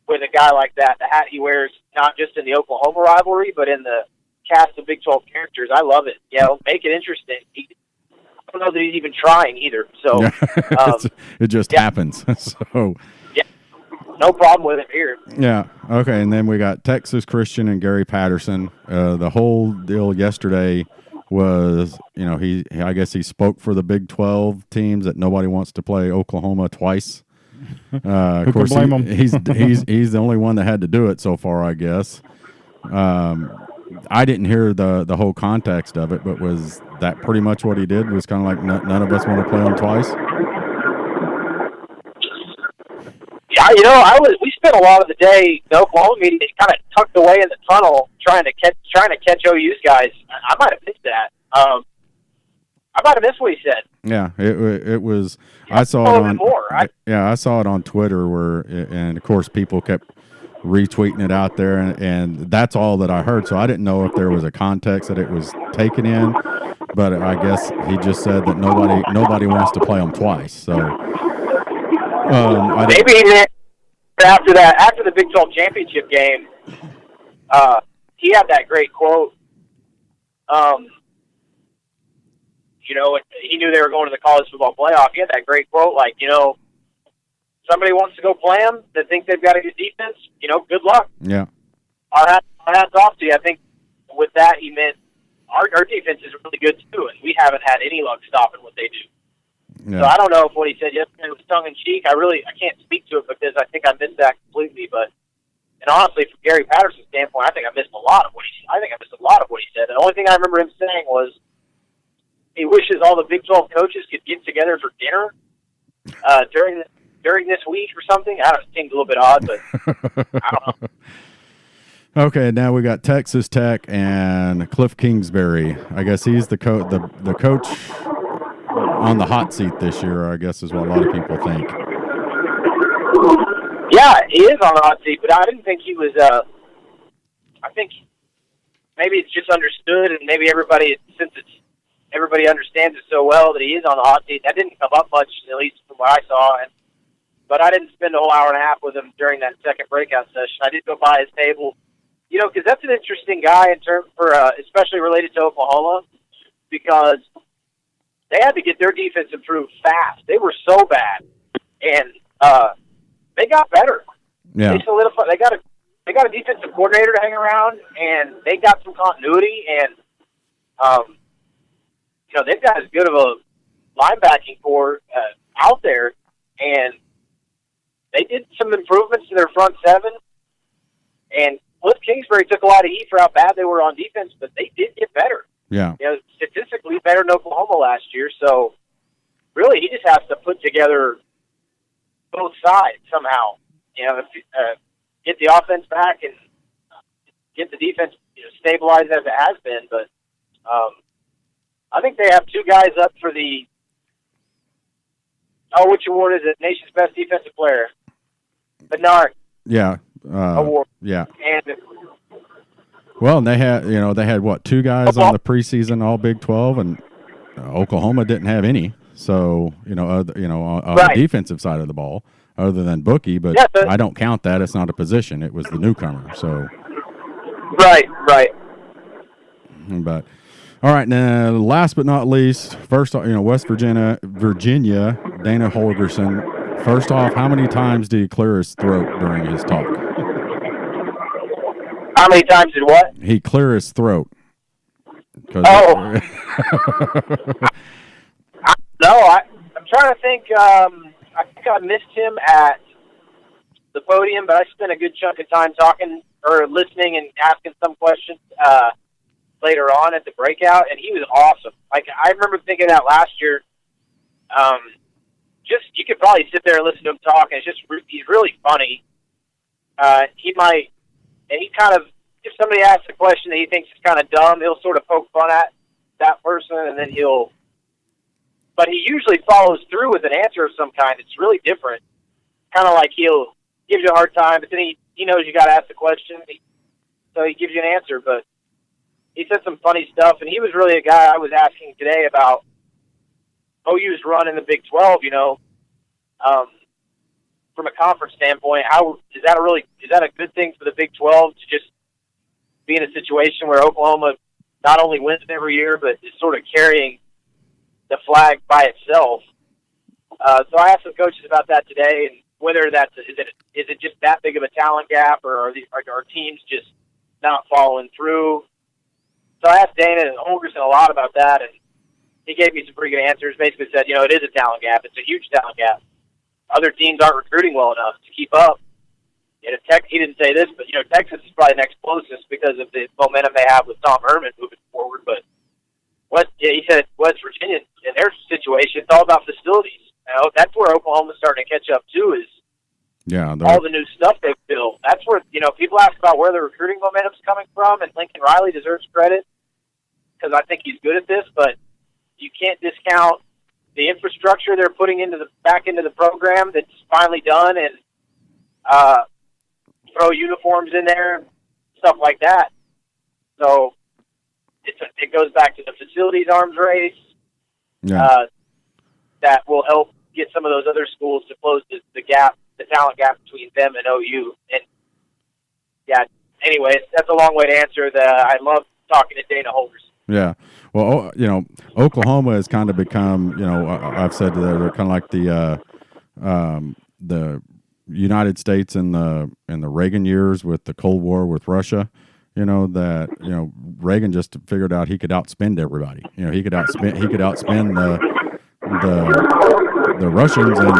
with a guy like that. The hat he wears, not just in the Oklahoma rivalry, but in the cast of Big 12 characters. I love it. Yeah, make it interesting. I don't know that he's even trying either. So
it just happens. So
yeah, no problem with it here.
Yeah. Okay. And then we got Texas Christian and Gary Patterson. The whole deal yesterday was, I guess he spoke for the Big 12 teams that nobody wants to play Oklahoma twice. Of course,
blame him?
he's the only one that had to do it so far, I guess. I didn't hear the whole context of it, but was that pretty much what he did? Was kind of like none of us want to play them twice?
Yeah, we spent a lot of the day, the Oklahoma meeting, kind of tucked away in the tunnel, trying to catch OU's guys. I might have missed that. I might have missed what he said.
Yeah, it was. I saw it on. I saw it on Twitter and of course people kept retweeting it out there, and that's all that I heard. So I didn't know if there was a context that it was taken in, but I guess he just said that nobody wants to play them twice. So
maybe he did. After the Big 12 championship game, he had that great quote. He knew they were going to the college football playoff. He had that great quote, somebody wants to go play them that think they've got a good defense, good luck.
Yeah.
Our hats off to you. I think with that he meant our defense is really good too, and we haven't had any luck stopping what they do. Yeah. So I don't know if what he said yesterday was tongue-in-cheek. I can't speak to it because I think I missed that completely. And honestly, from Gary Patterson's standpoint, I think I missed a lot of what he said. The only thing I remember him saying was he wishes all the Big 12 coaches could get together for dinner during this week or something. I don't know, it seems a little bit odd, but I don't know.
Okay, now we got Texas Tech and Cliff Kingsbury. I guess he's the coach on the hot seat this year, I guess is what a lot of people think.
Yeah, he is on the hot seat, but I didn't think he was I think maybe it's just understood, and maybe everybody understands it so well that he is on the hot seat. That didn't come up much, at least from what I saw. But I didn't spend a whole hour and a half with him during that second breakout session. I did go by his table, because that's an interesting guy especially related to Oklahoma, because they had to get their defense improved fast. They were so bad, and they got better.
Yeah.
They solidified. They got a defensive coordinator to hang around, and they got some continuity, and they've got as good of a linebacking core out there, and they did some improvements to their front seven. And Cliff Kingsbury took a lot of heat for how bad they were on defense, but they did get better.
Yeah.
Statistically better than Oklahoma last year. So really, he just has to put together both sides somehow. Get the offense back and get the defense stabilized as it has been. But I think they have two guys up for the which award is it? Nation's Best Defensive Player. Bernard.
Yeah.
Award.
Yeah.
And
well, and they had what, two guys on the preseason All Big 12, and Oklahoma didn't have any. So on the defensive side of the ball, other than Bookie, but I don't count that. It's not a position. It was the newcomer. So.
Right.
But. All right, now last but not least, first, West Virginia, Dana Holgerson. First off, how many times did he clear his throat during his talk?
How many times did what?
He clear his throat.
No, I'm trying to think. I think I missed him at the podium, but I spent a good chunk of time talking or listening and asking some questions later on at the breakout, and he was awesome. Like, I remember thinking that last year. You could probably sit there and listen to him talk, and he's really funny. He kind of, if somebody asks a question that he thinks is kind of dumb, he'll sort of poke fun at that person, and then but he usually follows through with an answer of some kind. It's really different. Kind of like he'll give you a hard time, but then he knows you got to ask the question, so he gives you an answer. But he said some funny stuff, and he was really a guy I was asking today about OU's run in the Big 12, from a conference standpoint. How is that a good thing for the Big 12 to just be in a situation where Oklahoma not only wins every year, but is sort of carrying the flag by itself? So I asked some coaches about that today, and whether is it just that big of a talent gap, or are teams just not following through? So I asked Dana and Holgerson a lot about that, and he gave me some pretty good answers. Basically said, it is a talent gap. It's a huge talent gap. Other teams aren't recruiting well enough to keep up. He didn't say this, but Texas is probably next closest because of the momentum they have with Tom Herman moving forward. But he said West Virginia, in their situation, it's all about facilities. That's where Oklahoma's starting to catch up too. Is all the new stuff they've built. That's where people ask about where the recruiting momentum's coming from, and Lincoln Riley deserves credit because I think he's good at this. But you can't discount the infrastructure they're putting back into the program that's finally done, and throw uniforms in there, stuff like that. So it goes back to the facilities arms race that will help get some of those other schools to close the gap, the talent gap between them and OU. And anyway, that's a long way to answer I love talking to Dana Holgerson.
Yeah. Well, Oklahoma has kind of become, I've said they're kind of like the United States in the Reagan years with the Cold War with Russia. Reagan just figured out he could outspend everybody. He could outspend the Russians and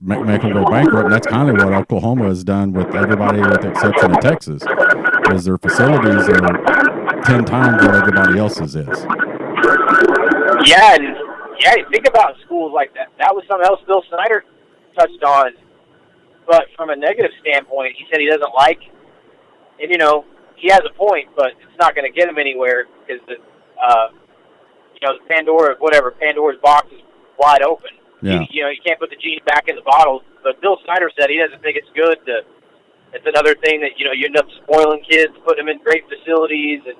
make them go bankrupt. And that's kind of what Oklahoma has done with everybody, with the exception of Texas, is their facilities are 10 times what everybody else's is.
Think about schools like that. That was something else Bill Snyder touched on. But from a negative standpoint, he said he doesn't like, and he has a point, but it's not going to get him anywhere because the Pandora's box is wide open.
Yeah.
You can't put the genie back in the bottle. But Bill Snyder said he doesn't think it's good. It's another thing that you end up spoiling kids, putting them in great facilities, and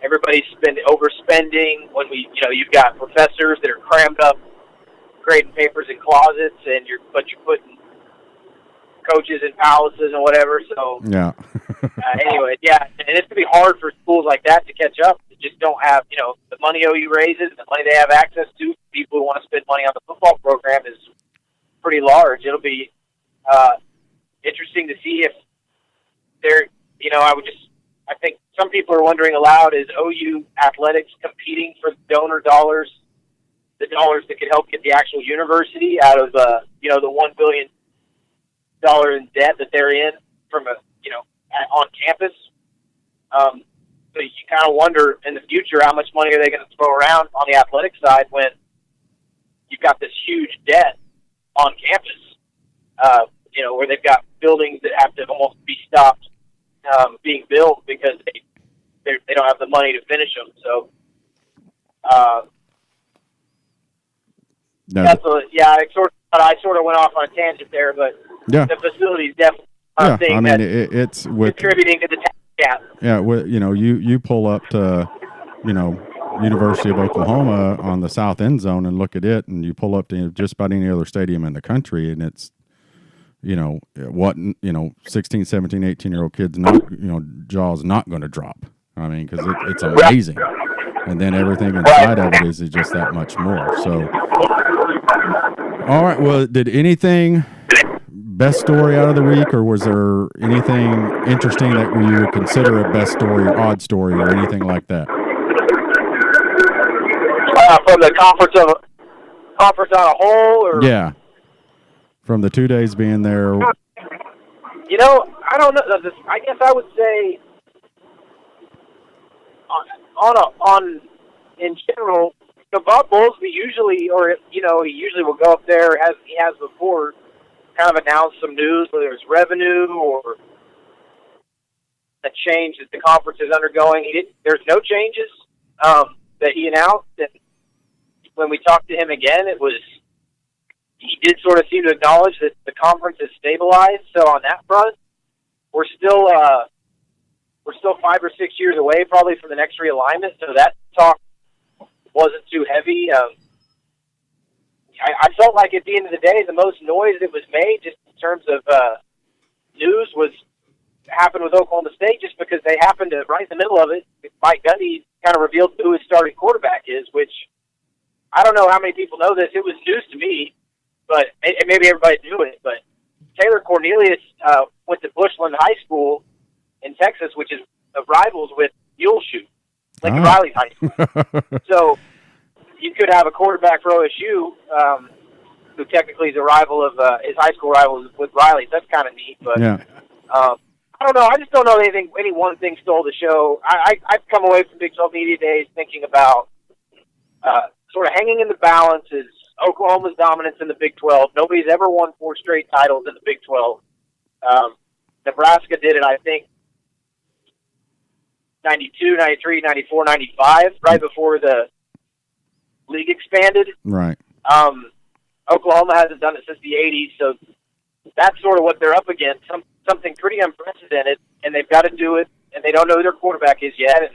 everybody's overspending. When you've got professors that are crammed up, grading papers in closets, and you're putting coaches in palaces and whatever. So anyway, and it's gonna be hard for schools like that to catch up. They just don't have the money OU raises, the money they have access to. People who want to spend money on the football program is pretty large. It'll be interesting to see if they're I think some people are wondering aloud, is OU athletics competing for donor dollars, the dollars that could help get the actual university out of the $1 billion in debt that they're in from on campus. So you kind of wonder in the future how much money are they going to throw around on the athletic side when you've got this huge debt on campus, where they've got buildings that have to almost be stopped being built because they don't have the money to finish them. So, I sort of went off on a tangent there, but the facility is definitely thing
it's with
contributing to the tax gap.
Yeah, you pull up to, University of Oklahoma on the south end zone and look at it, and you pull up to just about any other stadium in the country, and it's, 16, 17, 18-year-old kids, jaw's not going to drop. I mean, because it's amazing. And then everything inside of it is just that much more. So, all right, well, did anything, best story out of the week, or was there anything interesting that you would consider a best story or odd story or anything like that?
From the conference on a whole? Or?
Yeah. From the 2 days being there.
I don't know. I guess I would say in general, Bob Bowlesby usually, he usually will go up there, as he has before, kind of announce some news, whether it's revenue or a change that the conference is undergoing. There's no changes that he announced. And when we talked to him again, he did sort of seem to acknowledge that the conference is stabilized. So on that front, we're still 5 or 6 years away probably from the next realignment. So that talk wasn't too heavy. I felt like at the end of the day, the most noise that was made just in terms of news happened with Oklahoma State, just because they happened to, right in the middle of it, Mike Gundy kind of revealed who his starting quarterback is, which I don't know how many people know this. It was news to me, but maybe everybody knew it. But Taylor Cornelius went to Bushland High School in Texas, which is rivals with Muleshoe, Lincoln Riley's high school. So you could have a quarterback for OSU who technically is a rival of his high school rival with Riley. That's kind of neat. But I don't know. I just don't know any one thing stole the show. I've come away from Big 12 Media Days thinking about sort of hanging in the balance is Oklahoma's dominance in the Big 12. Nobody's ever won 4 straight titles in the Big 12. Nebraska did it, I think, 92, 93, 94, 95, right before the league expanded.
Right.
Oklahoma hasn't done it since the 80s, so that's sort of what they're up against, something pretty unprecedented, and they've got to do it, and they don't know who their quarterback is yet, and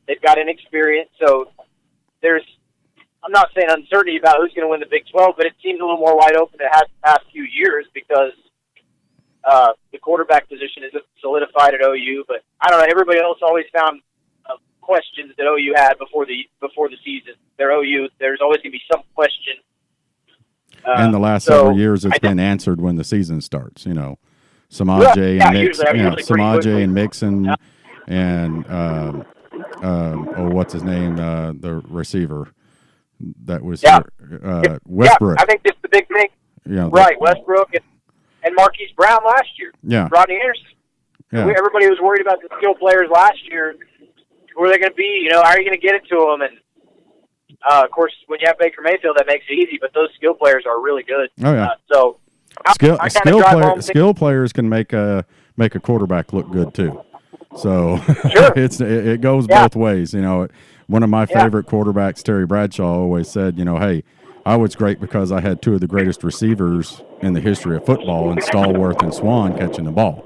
they've got inexperience, so I'm not saying uncertainty about who's going to win the Big 12, but it seems a little more wide open than it has the past few years because the quarterback position is solidified at OU. But I don't know. Everybody else always found questions that OU had before the season. Their OU, there's always going to be some question.
And the last several years, it's been answered when the season starts. Samaje and Mixon, and what's his name? The receiver that was Westbrook.
I think that's the big thing. Westbrook and Marquise Brown last year.
Yeah,
Rodney Anderson. Yeah. Everybody was worried about the skill players last year. Who are they going to be? How are you going to get it to them? And of course, when you have Baker Mayfield, that makes it easy. But those skill players are really good.
Oh yeah. Skill players can make a quarterback look good too. So
sure.
it goes both ways. One of my favorite quarterbacks, Terry Bradshaw, always said, hey, I was great because I had 2 of the greatest receivers in the history of football, in Stallworth and Swan, catching the ball.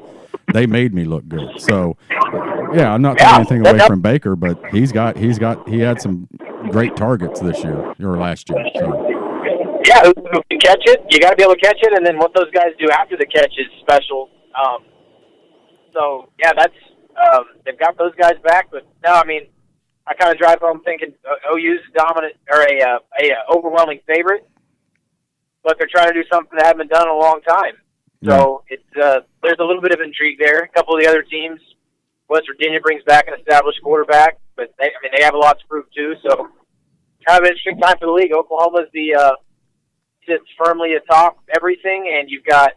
They made me look good. So, I'm not taking anything away from Baker, but he had some great targets this year or last year. So.
Yeah, who can catch it? You got to be able to catch it, and then what those guys do after the catch is special. That's they've got those guys back. But no, I mean, I kind of drive home thinking OU's dominant or a overwhelming favorite, but they're trying to do something that hasn't been done in a long time. So it's there's a little bit of intrigue there. A couple of the other teams, West Virginia brings back an established quarterback, but they have a lot to prove too. So kind of an interesting time for the league. Oklahoma's sits firmly atop everything, and you've got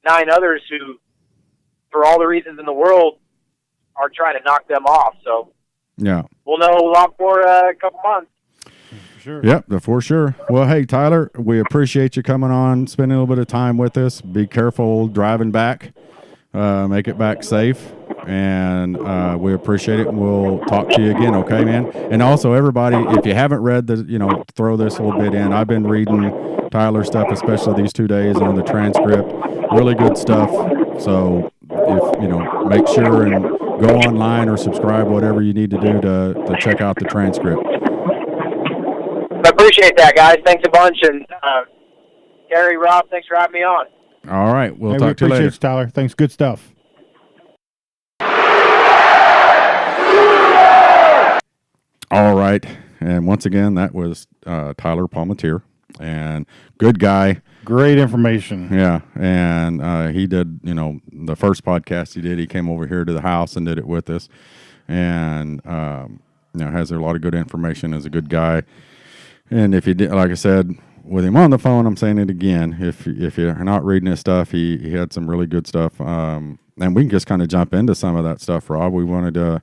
9 others who for all the reasons in the world, are trying to knock them off. So
Yeah.
we'll know a lot more a couple months.
For sure.
Yep, for sure. Well, hey, Tyler, we appreciate you coming on, spending a little bit of time with us. Be careful driving back. Make it back safe. And we appreciate it. And we'll talk to you again, okay, man? And also, everybody, if you haven't read throw this a little bit in. I've been reading Tyler's stuff, especially these 2 days on the transcript. Really good stuff. So, if make sure and go online or subscribe, whatever you need to do to check out the transcript.
I appreciate that, guys. Thanks a bunch. And Gary, Rob, thanks for having me on.
All right. We'll
Hey,
talk to you later.
You, Tyler. Thanks. Good stuff.
All right. And once again, that was Tyler Palmateer. And good guy.
Great information.
Yeah. And he did, the first podcast he did, he came over here to the house and did it with us. And, has a lot of good information, is a good guy. And if you did, like I said, with him on the phone, I'm saying it again. If you're not reading his stuff, he had some really good stuff. And we can just kind of jump into some of that stuff, Rob. We wanted to,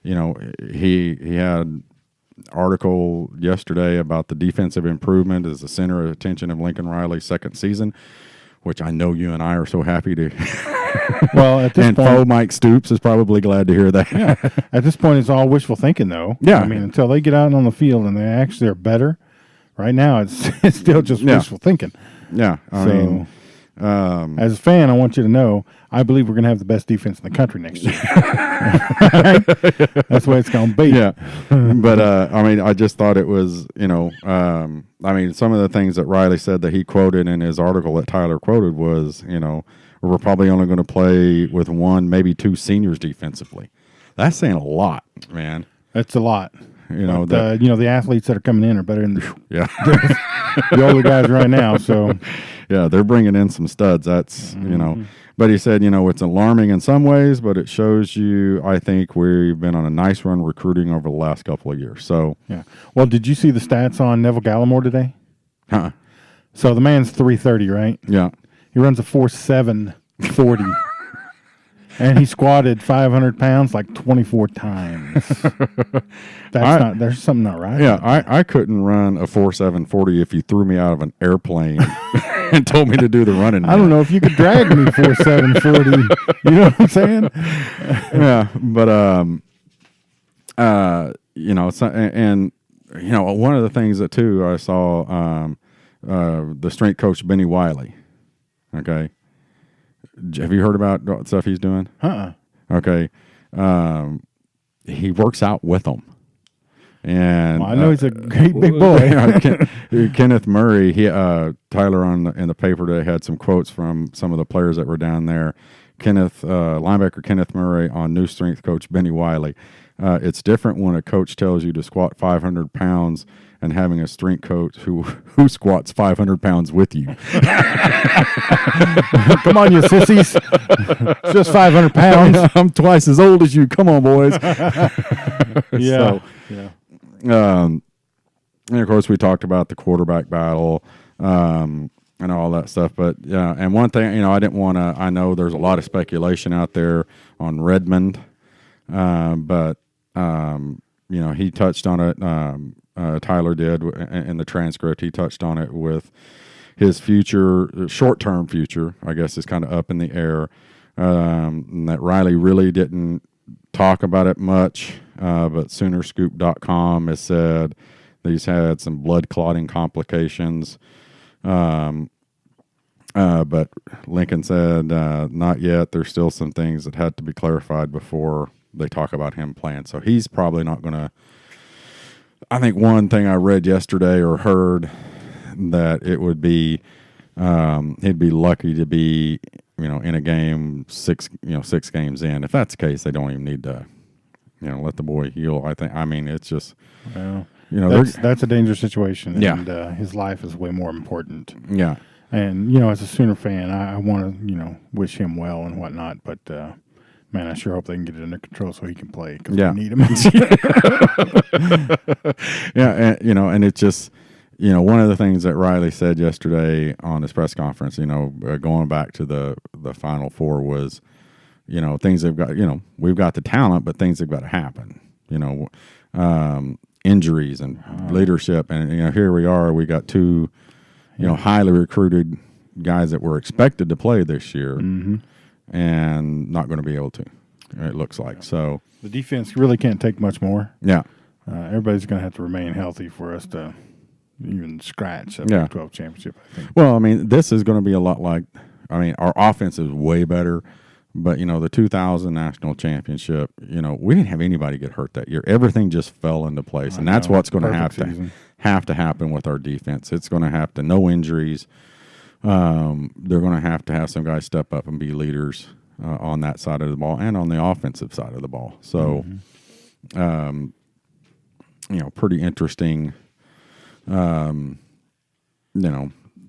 he had article yesterday about the defensive improvement as the center of attention of Lincoln Riley's second season, which I know you and I are so happy to.
Well, at this
and
point,
Mike Stoops is probably glad to hear that.
Yeah. At this point, it's all wishful thinking, though.
Yeah.
I mean, until they get out on the field and they actually are better. Right now, it's still just wishful thinking.
Yeah. I mean,
as a fan, I want you to know, I believe we're going to have the best defense in the country next year. That's the way it's going to be.
Yeah. But, I just thought it was, some of the things that Riley said that he quoted in his article that Tyler quoted was, we're probably only going to play with one, maybe two seniors defensively. That's saying a lot, man.
That's a lot.
But,
the athletes that are coming in are better than the older guys right now. So,
yeah, they're bringing in some studs. That's But he said, it's alarming in some ways, but it shows you. I think we've been on a nice run recruiting over the last couple of years. So,
yeah. Well, did you see the stats on Neville Gallimore today?
Huh.
So the man's 330, right?
Yeah.
He runs a 4.740. And he squatted 500 pounds like 24 times. There's something not right.
Yeah, I couldn't run a 4.740 if you threw me out of an airplane and told me to do the running.
I don't know if you could drag me 4.740. You know what I'm saying?
Yeah, but one of the things that too I saw the strength coach Benny Wiley. Okay. Have you heard about what stuff he's doing? Okay. He works out with them. And
I know he's a great big boy.
Kenneth Murray, Tyler in the paper today had some quotes from some of the players that were down there. Linebacker Kenneth Murray on new strength coach Benny Wiley. It's different when a coach tells you to squat 500 pounds and having a strength coach who squats 500 pounds with you.
Come on, you sissies. It's just 500 pounds.
I'm twice as old as you. Come on, boys.
Yeah.
And of course, we talked about the quarterback battle and all that stuff. But, yeah, and one thing, I didn't want to – I know there's a lot of speculation out there on Redmond, but, he touched on it. Tyler did in the transcript. He touched on it with his future, short-term future, I guess, is kind of up in the air. And that Riley really didn't talk about it much, but Soonerscoop.com has said that he's had some blood clotting complications. But Lincoln said not yet. There's still some things that had to be clarified before they talk about him playing. So he's probably not going to. I think one thing I read yesterday or heard that it would be he'd be lucky to be in a game 6 games in. If that's the case, they don't even need to let the boy heal. It's just
that's a dangerous situation.
Yeah.
And his life is way more important.
Yeah.
And as a Sooner fan, I want to wish him well and whatnot, but. Man, I sure hope they can get it under control so he can play because we need him.
Yeah, and it's just, one of the things that Riley said yesterday on his press conference, going back to the Final Four was, things have got, we've got the talent, but things have got to happen, injuries and leadership. And, here we are, we got two, highly recruited guys that were expected to play this year and not going to be able to, it looks like. So
the defense really can't take much more.
Yeah.
Everybody's going to have to remain healthy for us to even scratch a
Yeah.
Big 12 championship, I think.
Well, this is going to be a lot like, our offense is way better, but, the 2000 national championship, we didn't have anybody get hurt that year. Everything just fell into place, and that's what's going to have to happen with our defense. It's going to have to, no injuries. They're going to have some guys step up and be leaders on that side of the ball and on the offensive side of the ball. So, pretty interesting,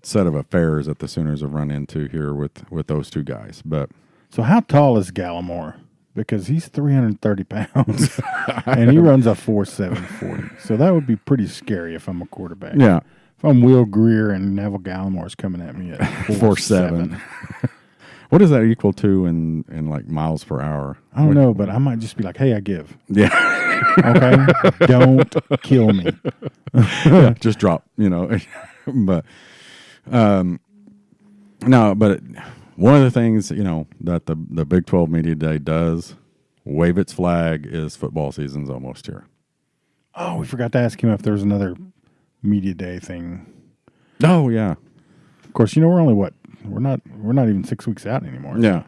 set of affairs that the Sooners have run into here with those two guys. But
so how tall is Gallimore? Because he's 330 pounds, and he runs a 4.7 40. So that would be pretty scary if I'm a quarterback.
yeah,
If I'm Will Greer and Neville Gallimore's coming at me at 4.7.
What does that equal to in like miles per hour?
I don't know, but I might just be like, hey, I give.
Yeah.
Okay? Don't kill me.
Yeah, just drop, But no, but one of the things, that the Big 12 Media Day does, wave its flag, is football season's almost here.
Oh, we forgot to ask him if there was another Media Day thing.
Oh, yeah.
Of course, we're only we're not even 6 weeks out anymore. So.
Yeah.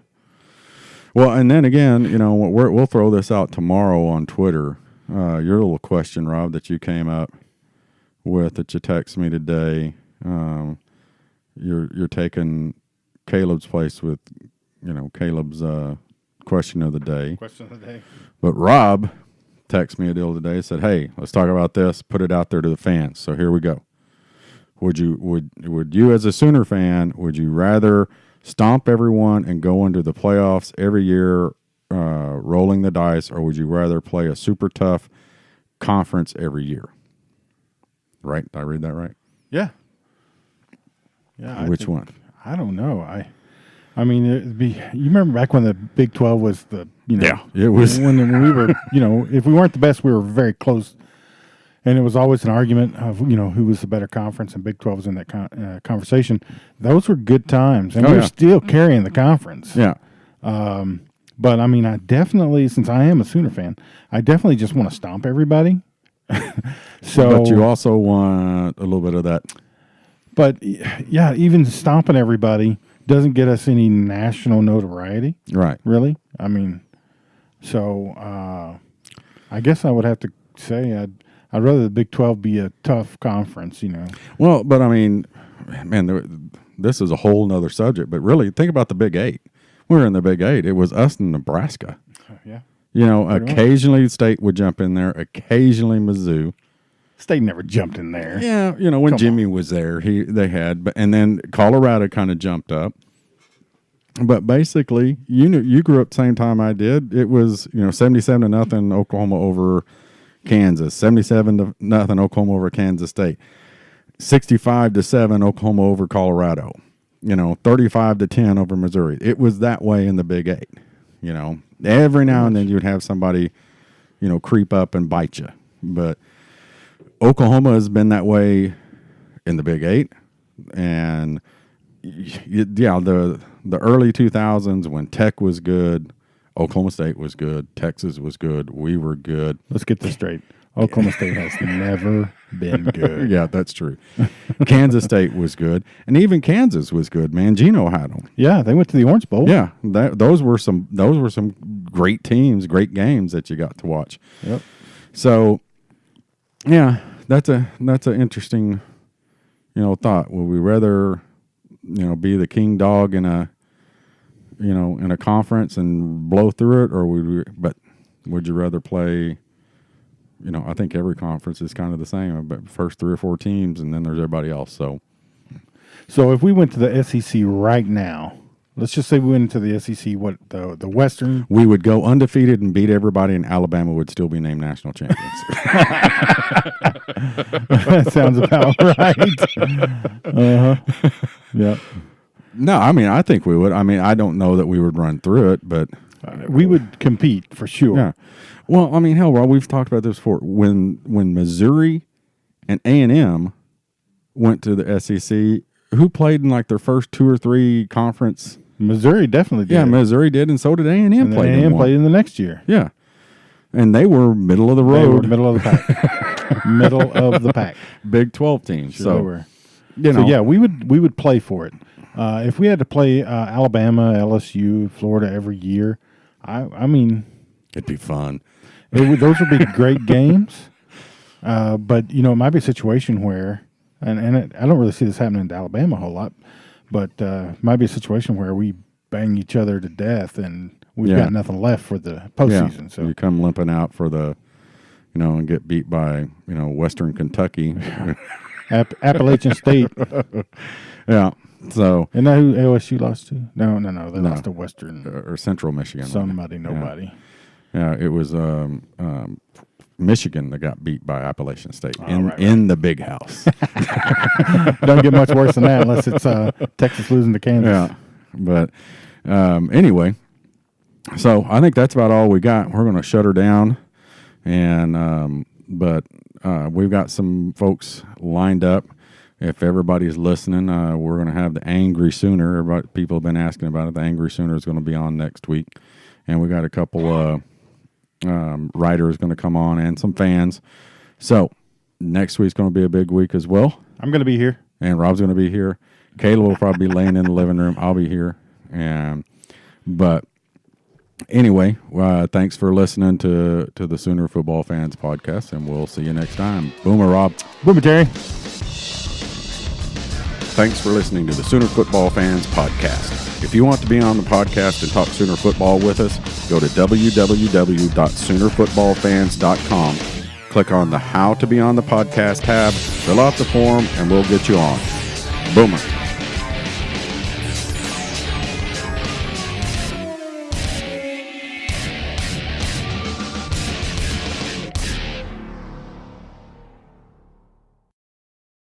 Well, and then again, we'll throw this out tomorrow on Twitter. Your little question, Rob, that you came up with, that you texted me today. You're taking Caleb's place with, Caleb's question of the day.
Question of the day.
But Rob texted me a deal today, said, "Hey, let's talk about this. Put it out there to the fans." So here we go. Would you as a Sooner fan, would you rather stomp everyone and go into the playoffs every year, rolling the dice, or would you rather play a super tough conference every year? Right? Did I read that right?
Yeah. Yeah.
Which one?
I don't know. I mean, it'd be. You remember back when the Big 12 was the.
Yeah, it was
when we were. If we weren't the best, we were very close. And it was always an argument of, who was the better conference, and Big 12 was in that conversation. Those were good times, and we're still carrying the conference.
Yeah.
But, I definitely, since I am a Sooner fan, I definitely just want to stomp everybody.
But you also want a little bit of that.
But, yeah, even stomping everybody doesn't get us any national notoriety.
Right.
Really? So I guess I would have to say I'd rather the Big 12 be a tough conference,
Well, but man, this is a whole nother subject. But really, think about the Big 8. We're in the Big 8. It was us and Nebraska.
Yeah.
Occasionally State would jump in there. Occasionally Mizzou.
State never jumped in there.
Yeah, when Jimmy was there, they had. And then Colorado kind of jumped up. But basically, you grew up the same time I did. It was 77-0 Oklahoma over Kansas, 77-0 Oklahoma over Kansas State, 65-7 Oklahoma over Colorado, 35-10 over Missouri. It was that way in the Big 8. Every now and then you'd have somebody, creep up and bite you. But Oklahoma has been that way in the Big 8, and the early 2000s when Tech was good. Oklahoma State was good. Texas was good. We were good.
Let's get this straight. Oklahoma State has never been good.
Yeah, that's true. Kansas State was good. And even Kansas was good. Mangino had them.
Yeah, they went to the Orange Bowl.
Yeah, those were some great teams, great games that you got to watch.
Yep.
So, yeah, that's an interesting, thought. Would we rather, be the king dog in a conference and blow through it, or would you rather play, I think every conference is kind of the same, but first 3 or 4 teams, and then there's everybody else. So
if we went to the SEC right now, let's just say we went into the SEC, what, the Western?
We would go undefeated and beat everybody, and Alabama would still be named national champions.
That sounds about right. Yeah.
No, I think we would. I don't know that we would run through it, but
We would compete for sure.
Yeah. Well, I mean, hell, Rob, we've talked about this before. When Missouri and A&M went to the SEC, who played in like their first 2 or 3 conference?
Missouri definitely did.
Yeah, Missouri did, and so did A&M.
And
played
A&M
in
played in the next year.
Yeah. And they were middle of the
They
road.
were middle of the pack. Middle of the pack.
Big 12 team.
Sure
So,
they were.
you know.
So yeah, we would play for it. If we had to play Alabama, LSU, Florida every year, I mean,
It'd be fun.
those would be great games. But it might be a situation where, and I don't really see this happening to Alabama a whole lot, but it might be a situation where we bang each other to death and we've got nothing left for the postseason.
Yeah.
So
You come limping out for the, and get beat by, Western Kentucky.
Appalachian State.
Yeah. So.
Isn't that who LSU lost to? No. They lost to Western.
Or Central Michigan.
Somebody, nobody.
Yeah, it was Michigan that got beat by Appalachian State
Right.
in the big house.
Don't get much worse than that unless it's Texas losing to Kansas.
Yeah. But anyway, so I think that's about all we got. We're going to shut her down. And but we've got some folks lined up. If everybody's listening, we're going to have the Angry Sooner. People have been asking about it. The Angry Sooner is going to be on next week. And we got a couple writers going to come on and some fans. So next week's going to be a big week as well.
I'm going to be here.
And Rob's going to be here. Kayla will probably be laying in the living room. I'll be here. But anyway, thanks for listening to the Sooner Football Fans podcast, and we'll see you next time. Boomer, Rob.
Boomer, Terry.
Thanks for listening to the Sooner Football Fans podcast. If you want to be on the podcast and talk Sooner football with us, go to www.soonerfootballfans.com. Click on the How to Be on the Podcast tab, fill out the form, and we'll get you on. Boomer.